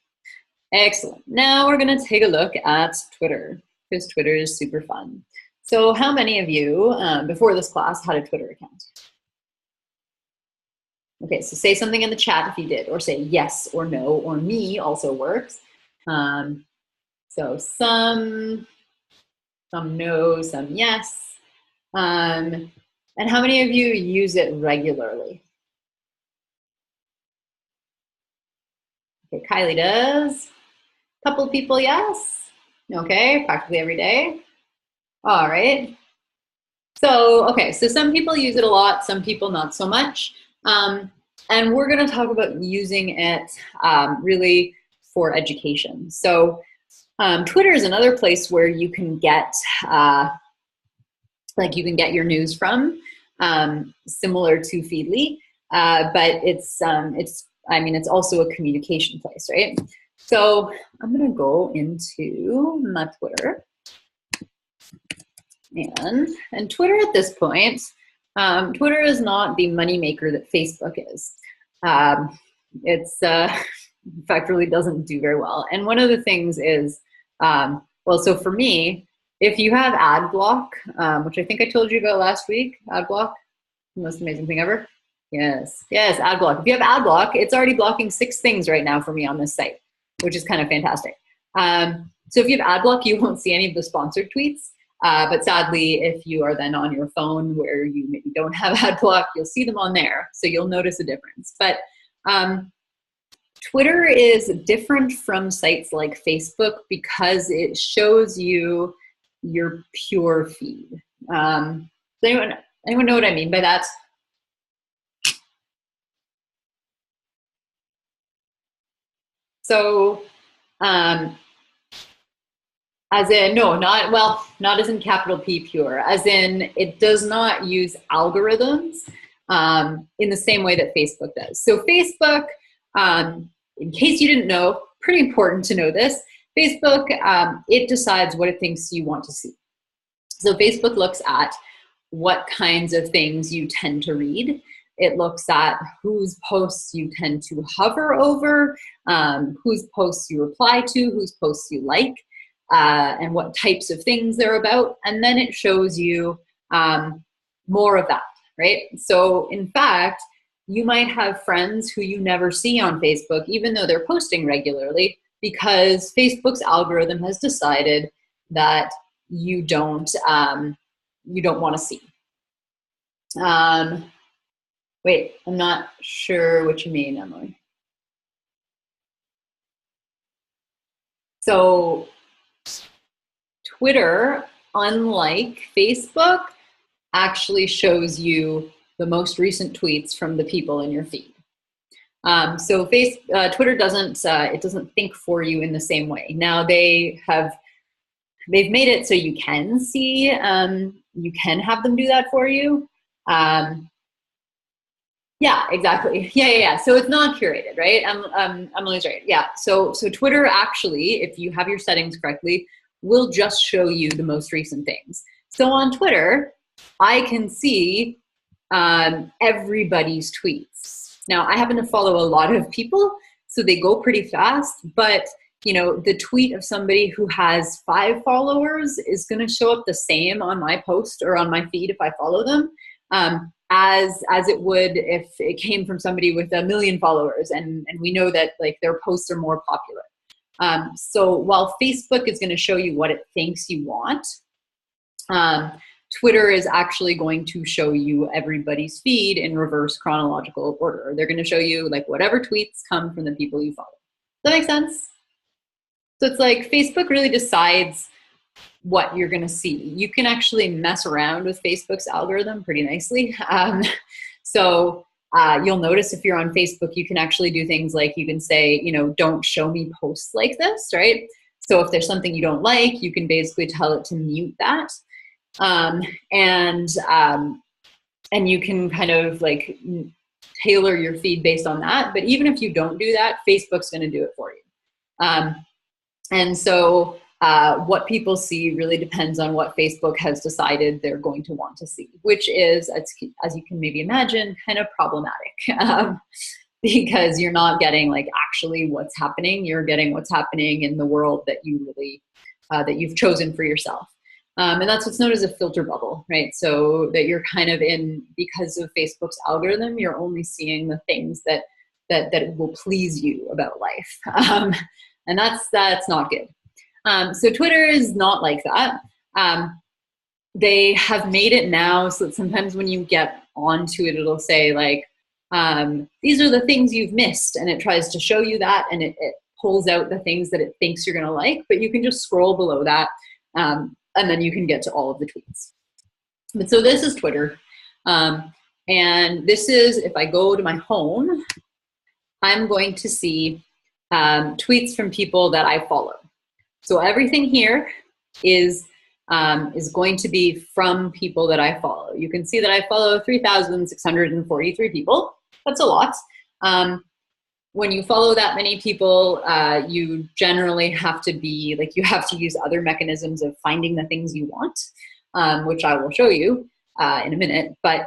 Excellent. Now we're going to take a look at Twitter because Twitter is super fun. So how many of you before this class had a Twitter account? Okay, so say something in the chat if you did, or say yes or no, or me also works. So some no, some yes. And how many of you use it regularly? Okay, Kylie does. Couple of people, yes. Okay, practically every day. All right. So, okay, so some people use it a lot, some people not so much. And we're gonna talk about using it really for education. So Twitter is another place where you can get, your news from, similar to Feedly, but it's also a communication place, right? So I'm gonna go into my Twitter. And Twitter at this point, Twitter is not the moneymaker that Facebook is. It's, in fact, really doesn't do very well. And one of the things is, so for me, if you have ad block, which I think I told you about last week, ad block, the most amazing thing ever. Yes, ad block. If you have ad block, it's already blocking 6 things right now for me on this site, which is kind of fantastic. So if you have ad block, you won't see any of the sponsored tweets. But sadly, if you are then on your phone where you maybe don't have ad block, you'll see them on there. So you'll notice a difference. But Twitter is different from sites like Facebook because it shows you your pure feed. Does anyone know what I mean by that? So, as in, no, not as in capital P pure, as in it does not use algorithms in the same way that Facebook does. So Facebook, in case you didn't know, pretty important to know this, Facebook, it decides what it thinks you want to see. So Facebook looks at what kinds of things you tend to read. It looks at whose posts you tend to hover over, whose posts you reply to, whose posts you like, and what types of things they're about. And then it shows you more of that, right? So in fact, you might have friends who you never see on Facebook, even though they're posting regularly, because Facebook's algorithm has decided that you don't want to see. Wait, I'm not sure what you mean, Emily. So Twitter, unlike Facebook, actually shows you the most recent tweets from the people in your feed. So Twitter doesn't think for you in the same way. Now they've made it so you can see, you can have them do that for you. Yeah, exactly. Yeah. So it's not curated, right? Emily's right. Yeah. So Twitter actually, if you have your settings correctly, will just show you the most recent things. So on Twitter, I can see everybody's tweets. Now, I happen to follow a lot of people, so they go pretty fast, but the tweet of somebody who has 5 followers is going to show up the same on my post or on my feed if I follow them, as it would if it came from somebody with 1 million followers, and we know that like their posts are more popular. So while Facebook is going to show you what it thinks you want, Twitter is actually going to show you everybody's feed in reverse chronological order. They're going to show you like whatever tweets come from the people you follow. Does that make sense? So it's like Facebook really decides what you're going to see. You can actually mess around with Facebook's algorithm pretty nicely. You'll notice if you're on Facebook, you can actually do things like you can say, you know, don't show me posts like this, right? So if there's something you don't like, you can basically tell it to mute that. And you can kind of like tailor your feed based on that. But even if you don't do that, Facebook's going to do it for you. What people see really depends on what Facebook has decided they're going to want to see, which is, as you can maybe imagine, kind of problematic because you're not getting like actually what's happening. You're getting what's happening in the world that you really, that you've chosen for yourself. And that's what's known as a filter bubble, right? So that you're kind of in, because of Facebook's algorithm, you're only seeing the things that will please you about life. And that's not good. So Twitter is not like that. They have made it now so that sometimes when you get onto it, it'll say like, these are the things you've missed. And it tries to show you that, and it pulls out the things that it thinks you're gonna like, but you can just scroll below that. And then you can get to all of the tweets. But so this is Twitter. And this is, if I go to my home, I'm going to see tweets from people that I follow. So everything here is going to be from people that I follow. You can see that I follow 3,643 people. That's a lot. When you follow that many people, you generally have to be, like, you have to use other mechanisms of finding the things you want, which I will show you in a minute. But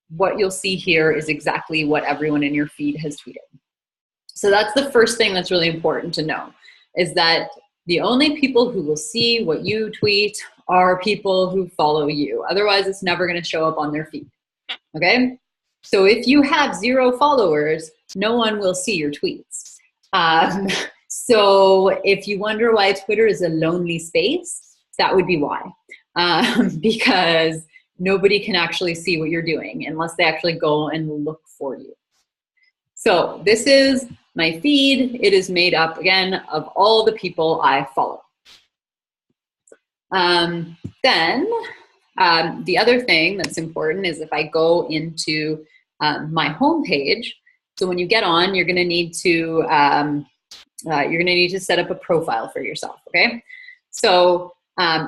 what you'll see here is exactly what everyone in your feed has tweeted. So that's the first thing that's really important to know, is that the only people who will see what you tweet are people who follow you. Otherwise, it's never going to show up on their feed, okay? So if you have 0 followers, no one will see your tweets. So if you wonder why Twitter is a lonely space, that would be why. Because nobody can actually see what you're doing unless they actually go and look for you. So this is my feed. It is made up, again, of all the people I follow. Then the other thing that's important is if I go into my home page. So when you get on, you're going to need to set up a profile for yourself. Okay. So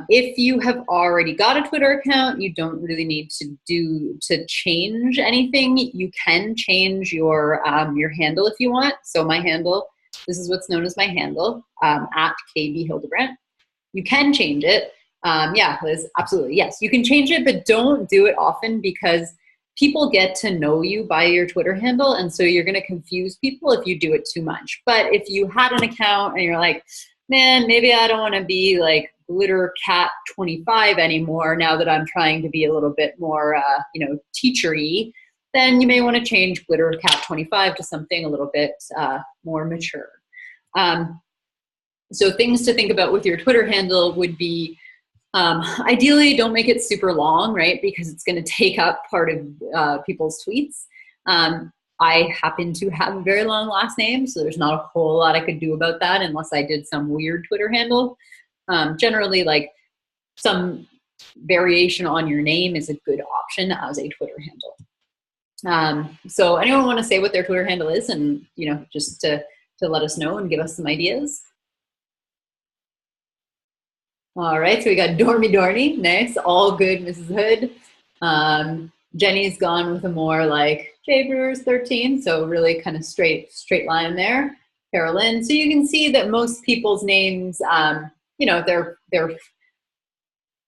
if you have already got a Twitter account, you don't really need to change anything. You can change your handle if you want. So my handle, this is what's known as my handle, at KB Hildebrandt. You can change it. Yeah, Liz, absolutely. Yes, you can change it, but don't do it often because people get to know you by your Twitter handle, and so you're going to confuse people if you do it too much. But if you had an account and you're like, man, maybe I don't want to be like GlitterCat25 anymore now that I'm trying to be a little bit more, teachery, then you may want to change GlitterCat25 to something a little bit more mature. So things to think about with your Twitter handle would be, ideally, don't make it super long, right? Because it's going to take up part of people's tweets. I happen to have a very long last name, so there's not a whole lot I could do about that unless I did some weird Twitter handle. Generally, like, some variation on your name is a good option as a Twitter handle. So anyone want to say what their Twitter handle is, and just to let us know and give us some ideas? All right, so we got Dormy Dorney, nice, all good, Mrs. Hood. Jenny's gone with a more like J Brewers 13, so really kind of straight line there. Carolyn, so you can see that most people's names, they're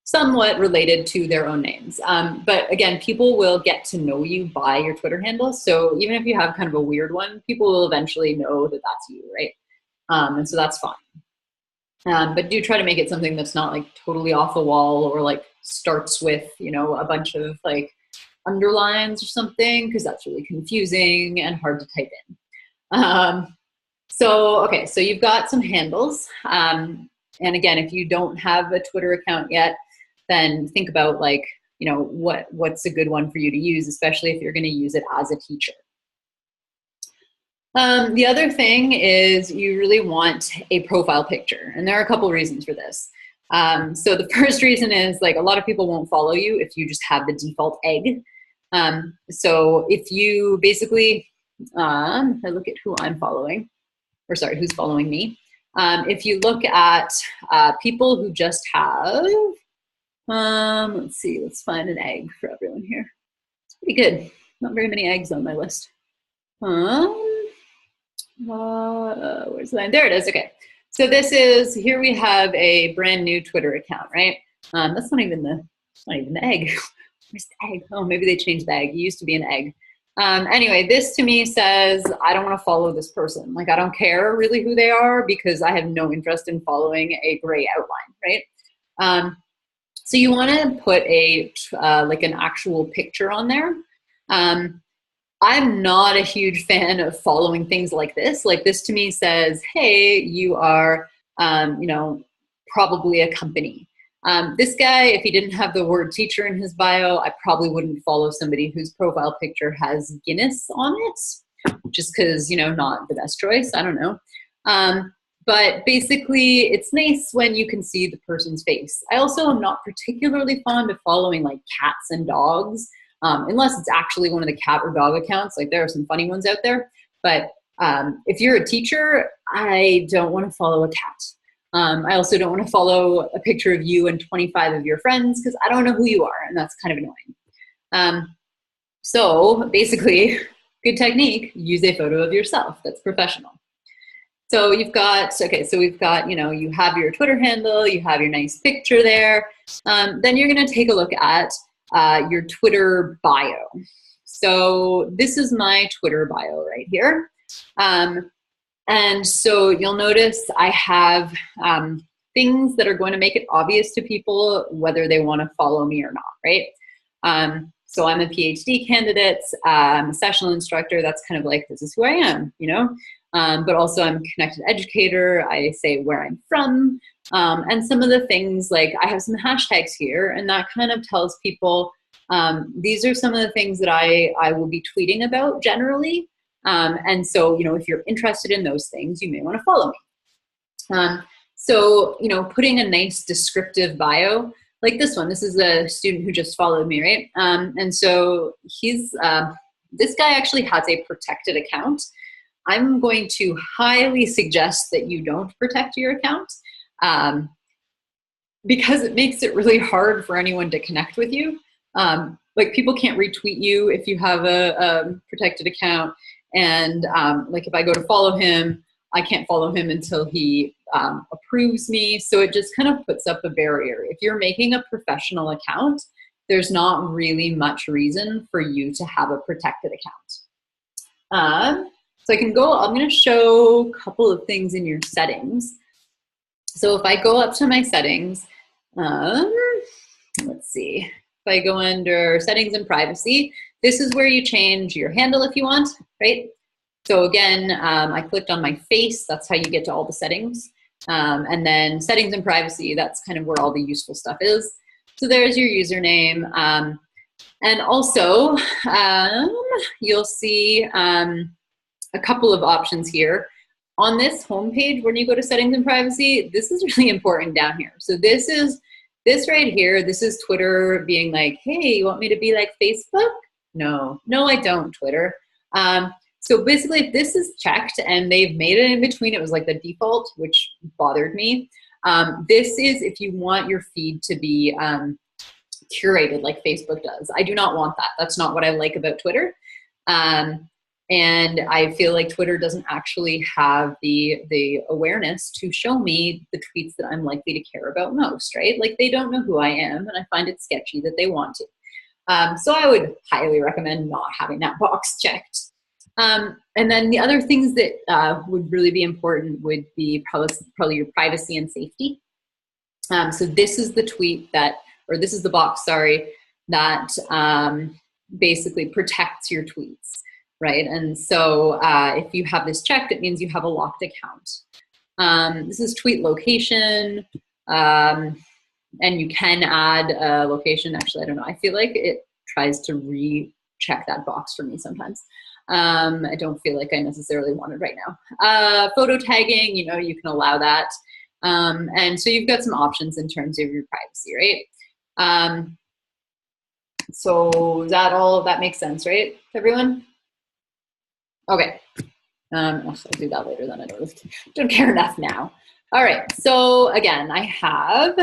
somewhat related to their own names. But again, people will get to know you by your Twitter handle. So even if you have kind of a weird one, people will eventually know that that's you, right? And so that's fine. But do try to make it something that's not like totally off the wall or like starts with, a bunch of like underlines or something, because that's really confusing and hard to type in. So, okay, so you've got some handles. And again, if you don't have a Twitter account yet, then think about like, you know, what's a good one for you to use, especially if you're going to use it as a teacher. The other thing is you really want a profile picture, and there are a couple reasons for this. So the first reason is like a lot of people won't follow you if you just have the default egg. So if you basically, I look at who I'm following, or sorry, who's following me. If you look at people who just have, let's see, let's find an egg for everyone here. It's pretty good. Not very many eggs on my list. Where's the line? There it is. Okay. So this is, here we have a brand new Twitter account, right? That's not even the egg. Where's the egg? Oh, maybe they changed the egg. It used to be an egg. Anyway, this to me says, I don't want to follow this person. Like, I don't care really who they are because I have no interest in following a gray outline, right? So you want to put a, like an actual picture on there. I'm not a huge fan of following things like this. Like this to me says, hey, you are, you know, probably a company. This guy, if he didn't have the word teacher in his bio, I probably wouldn't follow somebody whose profile picture has Guinness on it, just because, you know, not the best choice. I don't know. But basically, it's nice when you can see the person's face. I also am not particularly fond of following like cats and dogs, unless it's actually one of the cat or dog accounts. Like there are some funny ones out there. But if you're a teacher, I don't want to follow a cat. I also don't want to follow a picture of you and 25 of your friends because I don't know who you are, and that's kind of annoying. So basically, good technique, use a photo of yourself that's professional. So you've got, okay, so we've got, you know, you have your Twitter handle, you have your nice picture there. Then you're going to take a look at your Twitter bio. So this is my Twitter bio right here. And so you'll notice I have things that are going to make it obvious to people whether they want to follow me or not, right? So I'm a PhD candidate, I'm a sessional instructor. That's kind of like, this is who I am, you know? But also I'm a connected educator. I say where I'm from. And some of the things, like I have some hashtags here, and that kind of tells people, these are some of the things that I will be tweeting about generally. And so, you know, if you're interested in those things, you may want to follow me. So, you know, putting a nice descriptive bio, like this one, this is a student who just followed me, right? And so he's, this guy actually has a protected account. I'm going to highly suggest that you don't protect your account because it makes it really hard for anyone to connect with you. Like people can't retweet you if you have a protected account. And like if I go to follow him, I can't follow him until he approves me. So it just kind of puts up a barrier. If you're making a professional account, there's not really much reason for you to have a protected account. So I can go, I'm going to show a couple of things in your settings. So if I go up to my settings, let's see, if I go under settings and privacy, this is where you change your handle if you want, right? So again, I clicked on my face. That's how you get to all the settings. And then settings and privacy, that's kind of where all the useful stuff is. So there's your username. And also, you'll see a couple of options here. On this homepage, when you go to settings and privacy, this is really important down here. So this right here, this is Twitter being like, hey, you want me to be like Facebook? No, I don't, Twitter. So basically, if this is checked and they've made it in between, it was like the default, which bothered me. This is if you want your feed to be curated like Facebook does. I do not want that. That's not what I like about Twitter. And I feel like Twitter doesn't actually have the awareness to show me the tweets that I'm likely to care about most, right? Like they don't know who I am, and I find it sketchy that they want to. So I would highly recommend not having that box checked. And then the other things that would really be important would be probably your privacy and safety. So this is the tweet that, or this is the box, sorry, that basically protects your tweets. right? And so if you have this checked, it means you have a locked account. This is tweet location, and you can add a location. Actually, I don't know. I feel like it tries to recheck that box for me sometimes. I don't feel like I necessarily want it right now. Photo tagging, you know, you can allow that. And so you've got some options in terms of your privacy, right? So all that makes sense, right, everyone? Okay. I'll do that later then. I don't care enough now. All right. So again, I have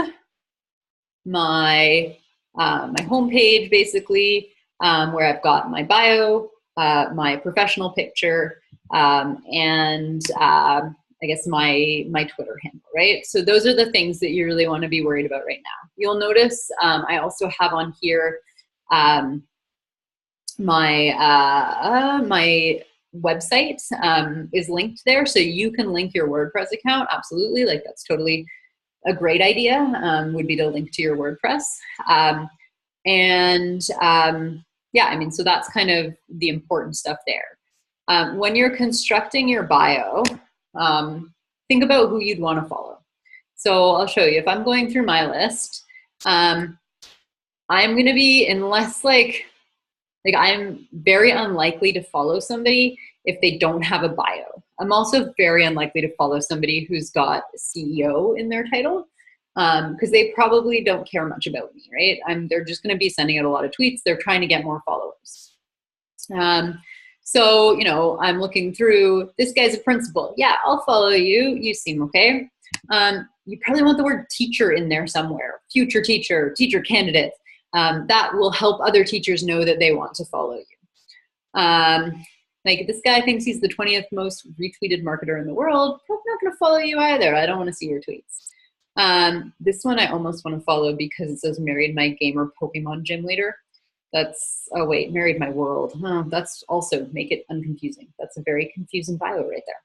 my my homepage basically, where I've got my bio, my professional picture, and I guess my Twitter handle, right? So those are the things that you really want to be worried about right now. You'll notice I also have on here my website is linked there, so you can link your WordPress account. Absolutely, like that's totally a great idea. Would be to link to your WordPress, yeah, I mean, so that's kind of the important stuff there. When you're constructing your bio, think about who you'd want to follow. So I'll show you. If I'm going through my list, I'm going to be, unless like I'm very unlikely to follow somebody if they don't have a bio. I'm also very unlikely to follow somebody who's got CEO in their title, because they probably don't care much about me, right? They're just going to be sending out a lot of tweets. They're trying to get more followers. So, you know, I'm looking through, this guy's a principal. Yeah, I'll follow you. You seem okay. You probably want the word teacher in there somewhere. Future teacher, teacher candidate. That will help other teachers know that they want to follow you. Like this guy thinks he's the 20th most retweeted marketer in the world. I'm not going to follow you either. I don't want to see your tweets. This one I almost want to follow because it says married my gamer Pokemon gym leader. That's, oh wait, married my world. Oh, that's also make it unconfusing. That's a very confusing bio right there.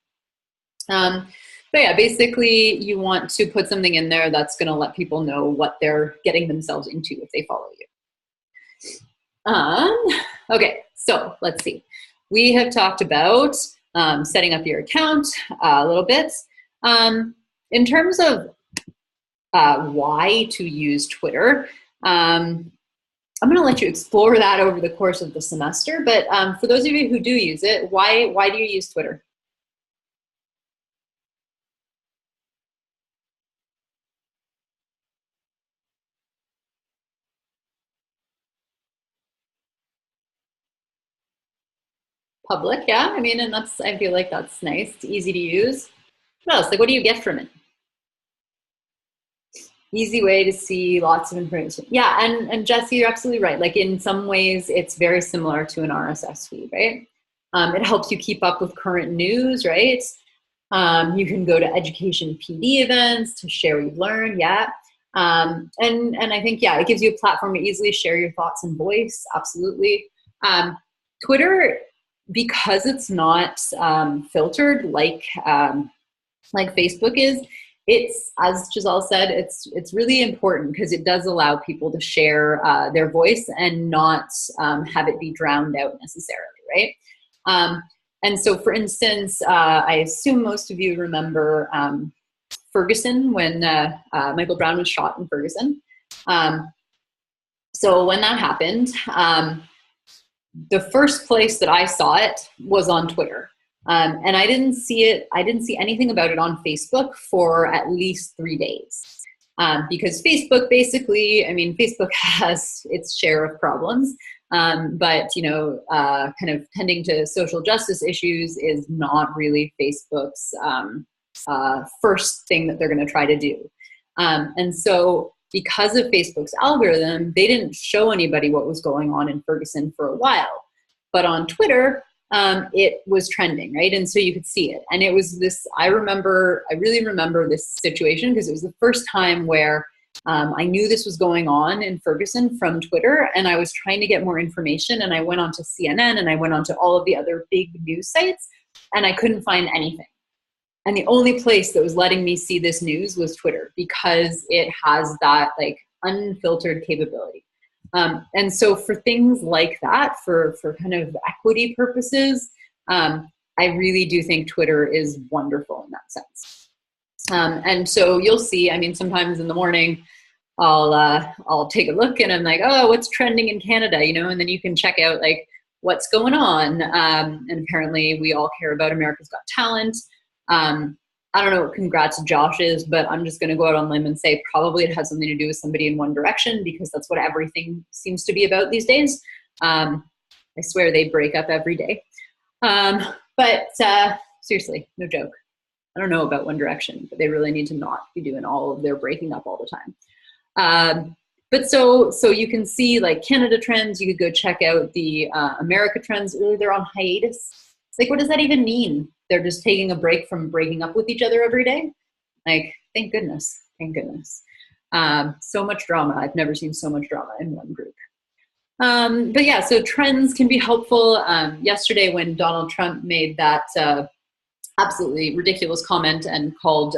But yeah, basically you want to put something in there that's going to let people know what they're getting themselves into if they follow you. Okay, so let's see. We have talked about setting up your account a little bit. In terms of why to use Twitter, I'm going to let you explore that over the course of the semester. But for those of you who do use it, why do you use Twitter? Public, yeah. I mean, and I feel like that's nice. It's easy to use. What else? Like, what do you get from it? Easy way to see lots of information. Yeah, and Jesse, you're absolutely right. Like in some ways, it's very similar to an RSS feed, right? It helps you keep up with current news, right? You can go to education PD events to share what you've learned, yeah. And I think, yeah, it gives you a platform to easily share your thoughts and voice, absolutely. Twitter, because it's not filtered like Facebook is, it's, as Giselle said, it's really important because it does allow people to share their voice and not have it be drowned out necessarily, right? And so, for instance, I assume most of you remember Ferguson when Michael Brown was shot in Ferguson. So when that happened, the first place that I saw it was on Twitter. And I didn't see anything about it on Facebook for at least 3 days. Because Facebook basically, I mean, Facebook has its share of problems, but, you know, kind of tending to social justice issues is not really Facebook's first thing that they're going to try to do. And so because of Facebook's algorithm, they didn't show anybody what was going on in Ferguson for a while. But on Twitter, it was trending, right? And so you could see it. And it was this, I really remember this situation because it was the first time where I knew this was going on in Ferguson from Twitter, and I was trying to get more information, and I went on to CNN and I went on to all of the other big news sites, and I couldn't find anything. And the only place that was letting me see this news was Twitter because it has that like unfiltered capability. And so for things like that, for kind of equity purposes, I really do think Twitter is wonderful in that sense. And so you'll see, I mean, sometimes in the morning, I'll take a look and I'm like, oh, what's trending in Canada, you know, and then you can check out like what's going on. And apparently we all care about America's Got Talent. I don't know what Congrats Josh is, but I'm just going to go out on a limb and say probably it has something to do with somebody in One Direction, because that's what everything seems to be about these days. I swear they break up every day. But seriously, no joke. I don't know about One Direction, but they really need to not be doing all of their breaking up all the time. But so you can see like Canada trends. You could go check out the America trends. Ooh, they're on hiatus. It's like, what does that even mean? They're just taking a break from breaking up with each other every day? Like, thank goodness. Thank goodness. So much drama. I've never seen so much drama in one group. But yeah, so trends can be helpful. Yesterday when Donald Trump made that absolutely ridiculous comment and called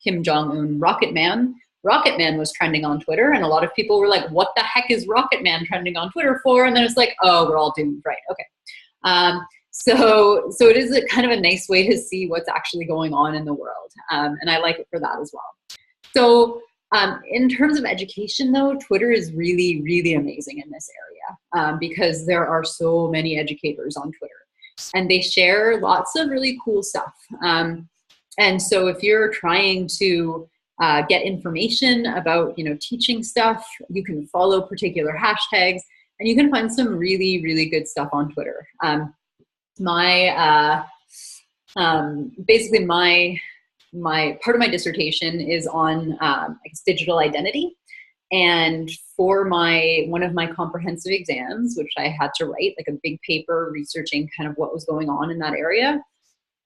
Kim Jong-un Rocket Man, Rocket Man was trending on Twitter, and a lot of people were like, what the heck is Rocket Man trending on Twitter for? And then it's like, oh, we're all doomed, right? Okay. So it is a kind of a nice way to see what's actually going on in the world. And I like it for that as well. So in terms of education though, Twitter is really, really amazing in this area because there are so many educators on Twitter and they share lots of really cool stuff. And so if you're trying to get information about, you know, teaching stuff, you can follow particular hashtags and you can find some really, really good stuff on Twitter. Basically my part of my dissertation is on I guess, digital identity, and for one of my comprehensive exams, which I had to write like a big paper researching kind of what was going on in that area,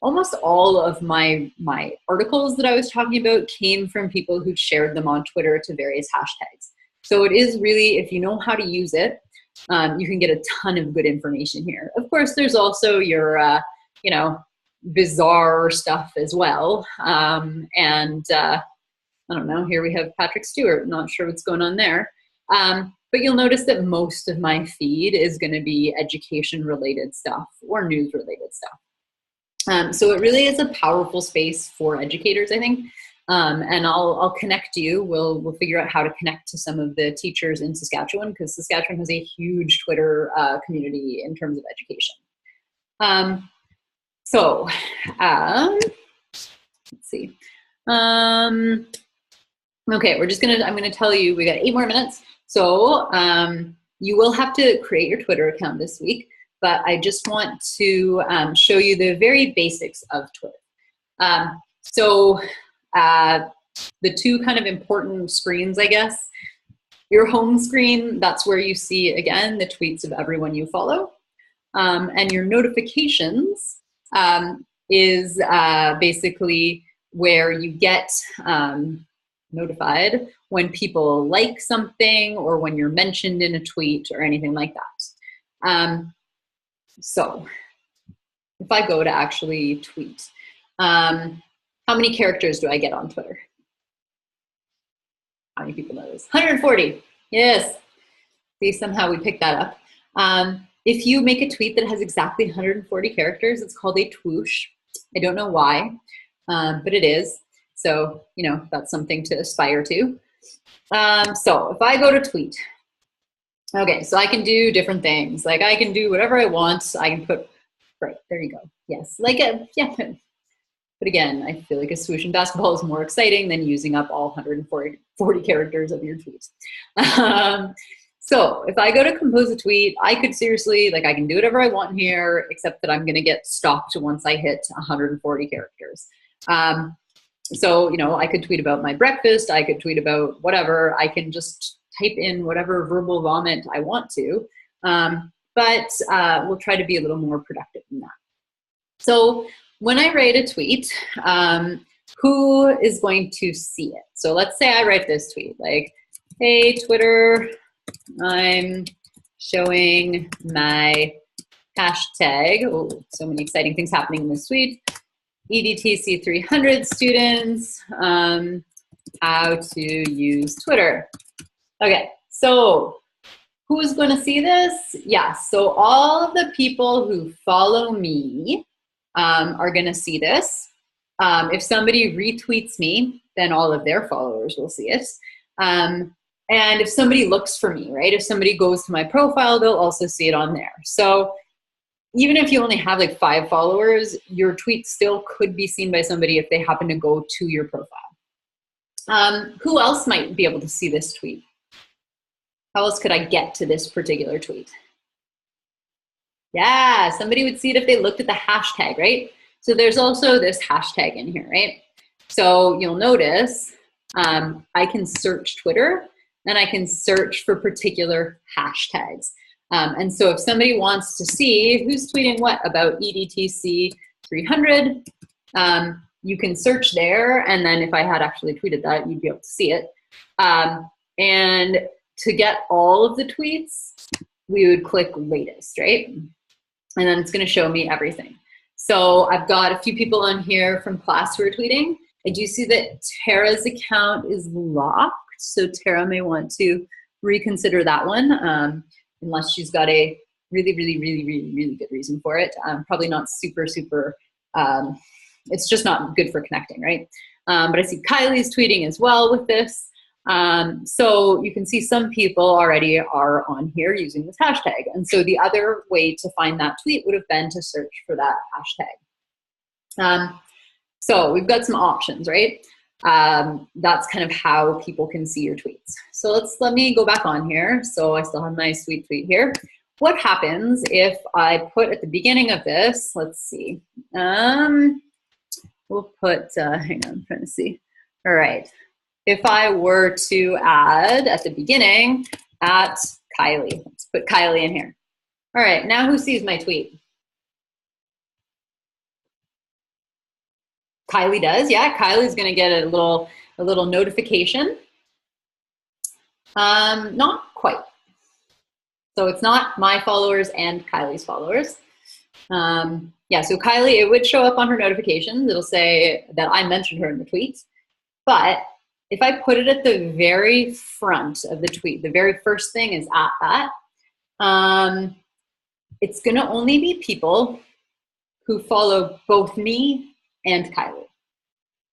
almost all of my articles that I was talking about came from people who shared them on Twitter to various hashtags. So it is really, if you know how to use it, you can get a ton of good information here. Of course, there's also your, you know, bizarre stuff as well. I don't know, here we have Patrick Stewart, not sure what's going on there. But you'll notice that most of my feed is going to be education-related stuff or news-related stuff. So it really is a powerful space for educators, I think. And I'll connect you. We'll figure out how to connect to some of the teachers in Saskatchewan, because Saskatchewan has a huge Twitter community in terms of education. Let's see. Okay, I'm gonna tell you, we got 8 more minutes. So you will have to create your Twitter account this week, but I just want to show you the very basics of Twitter. The two kind of important screens, I guess. Your home screen, that's where you see, again, the tweets of everyone you follow. And your notifications is basically where you get notified when people like something or when you're mentioned in a tweet or anything like that. So if I go to actually tweet, how many characters do I get on Twitter? How many people know this? 140. Yes. See, somehow we picked that up. If you make a tweet that has exactly 140 characters, it's called a twoosh. I don't know why, but it is. So, you know, that's something to aspire to. So if I go to tweet, okay, so I can do different things. Like I can do whatever I want. I can put, right, there you go. Yes, like yeah. But again, I feel like a swoosh in basketball is more exciting than using up all 140 characters of your tweet. So if I go to compose a tweet, I could seriously, like I can do whatever I want here, except that I'm gonna get stopped once I hit 140 characters. So, you know, I could tweet about my breakfast, I could tweet about whatever, I can just type in whatever verbal vomit I want to, but we'll try to be a little more productive than that. So when I write a tweet, who is going to see it? So let's say I write this tweet, like, hey, Twitter, I'm showing my hashtag. Oh, so many exciting things happening in this tweet. EDTC300 students, how to use Twitter. Okay, so Who is going to see this? Yes, so all of the people who follow me are going to see this. If somebody retweets me, then all of their followers will see it. And if somebody looks for me, right? If somebody goes to my profile, they'll also see it on there. So even if you only have like 5 followers, your tweet still could be seen by somebody if they happen to go to your profile. Who else might be able to see this tweet? How else could I get to this particular tweet? Yeah, somebody would see it if they looked at the hashtag, right? So there's also this hashtag in here, right? So you'll notice I can search Twitter and I can search for particular hashtags. And so if somebody wants to see who's tweeting what about EDTC300, you can search there. And then if I had actually tweeted that, you'd be able to see it. And to get all of the tweets, we would click latest, right? And then it's going to show me everything. So I've got a few people on here from class who are tweeting. I do see that Tara's account is locked. So Tara may want to reconsider that one, unless she's got a really good reason for it. Probably not super, it's just not good for connecting, right? But I see Kylie's tweeting as well with this. So you can see some people already are on here using this hashtag. And so the other way to find that tweet would have been to search for that hashtag. So we've got some options, right? That's kind of how people can see your tweets. So let me go back on here. So I still have my sweet tweet here. What happens if I put at the beginning of this, let's see, we'll put, hang on, I'm trying to see. All right. If I were to add at the beginning at Kylie, let's put Kylie in here. All right, now who sees my tweet? Kylie does, yeah. Kylie's gonna get a little notification. Not quite. So it's not my followers and Kylie's followers. Yeah, so Kylie, it would show up on her notifications. It'll say that I mentioned her in the tweet, but if I put it at the very front of the tweet, the very first thing is at that, it's gonna only be people who follow both me and Kylie.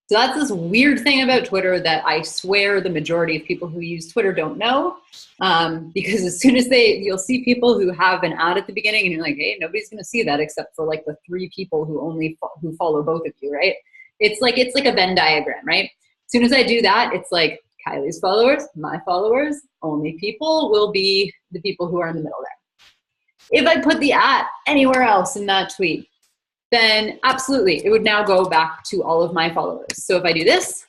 So that's this weird thing about Twitter that I swear the majority of people who use Twitter don't know, because as soon as you'll see people who have an ad at the beginning and you're like, hey, nobody's gonna see that except for like the 3 people who follow both of you, right? It's like a Venn diagram, right? As soon as I do that, it's like Kylie's followers, my followers, only people will be the people who are in the middle there. If I put the at anywhere else in that tweet, then absolutely, it would now go back to all of my followers. So if I do this,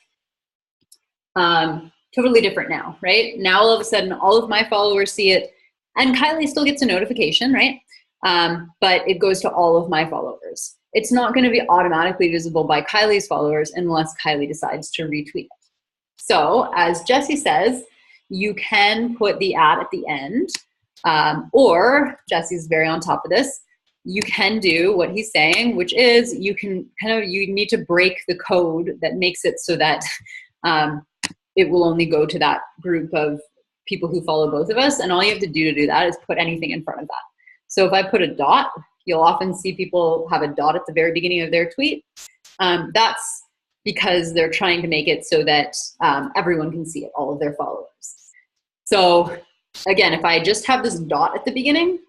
totally different now, right? Now all of a sudden, all of my followers see it, and Kylie still gets a notification, right? But it goes to all of my followers. It's not going to be automatically visible by Kylie's followers unless Kylie decides to retweet it. So as Jessie says, you can put the at the end, or Jessie's very on top of this, you can do what he's saying, which is you need to break the code that makes it so that it will only go to that group of people who follow both of us. And all you have to do that is put anything in front of that. So if I put a dot, you'll often see people have a dot at the very beginning of their tweet. That's because they're trying to make it so that everyone can see it, all of their followers. So again, if I just have this dot at the beginning,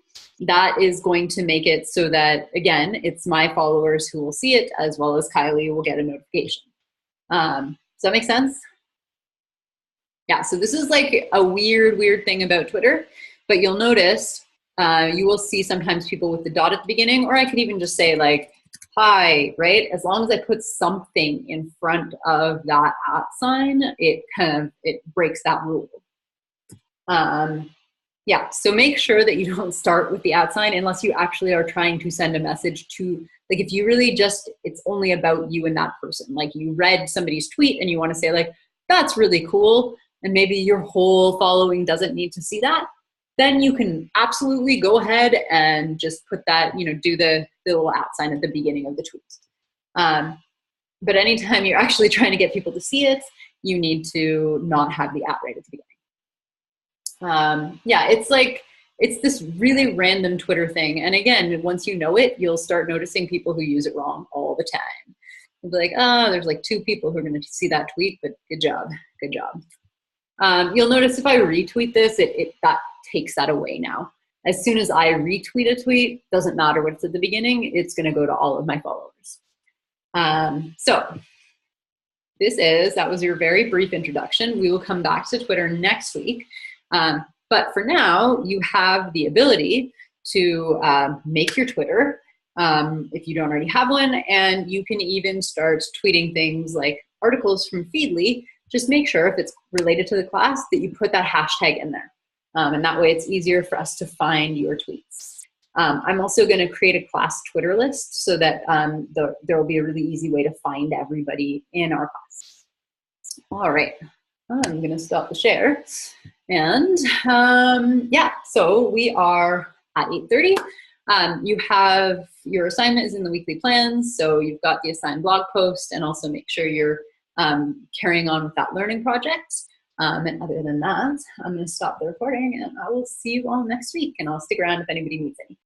that is going to make it so that, again, it's my followers who will see it as well as Kylie will get a notification. Does that make sense? Yeah, so this is like a weird thing about Twitter, but you'll notice you will see sometimes people with the dot at the beginning, or I could even just say like, hi, right? As long as I put something in front of that at sign, it breaks that rule. Yeah, so make sure that you don't start with the at sign unless you actually are trying to send a message to, like if you really just, it's only about you and that person. Like you read somebody's tweet and you want to say like, that's really cool, and maybe your whole following doesn't need to see that, then you can absolutely go ahead and just put that, do the little at sign at the beginning of the tweet. But anytime you're actually trying to get people to see it, you need to not have the at right at the beginning. Yeah, it's this really random Twitter thing. And again, once you know it, you'll start noticing people who use it wrong all the time. You'll be like, oh, there's like 2 people who are going to see that tweet, but good job, good job. You'll notice if I retweet this, that takes that away now. As soon as I retweet a tweet, doesn't matter what's at the beginning, it's going to go to all of my followers. So that was your very brief introduction. We will come back to Twitter next week. But for now, you have the ability to make your Twitter if you don't already have one, and you can even start tweeting things like articles from Feedly. Just make sure if it's related to the class that you put that hashtag in there. And that way it's easier for us to find your tweets. I'm also going to create a class Twitter list so that there will be a really easy way to find everybody in our class. All right, I'm going to stop the share. And yeah, so we are at 8:30. You have your assignment is in the weekly plans, so you've got the assigned blog post, and also make sure you're carrying on with that learning project. And other than that, I'm going to stop the recording, and I will see you all next week, and I'll stick around if anybody needs anything.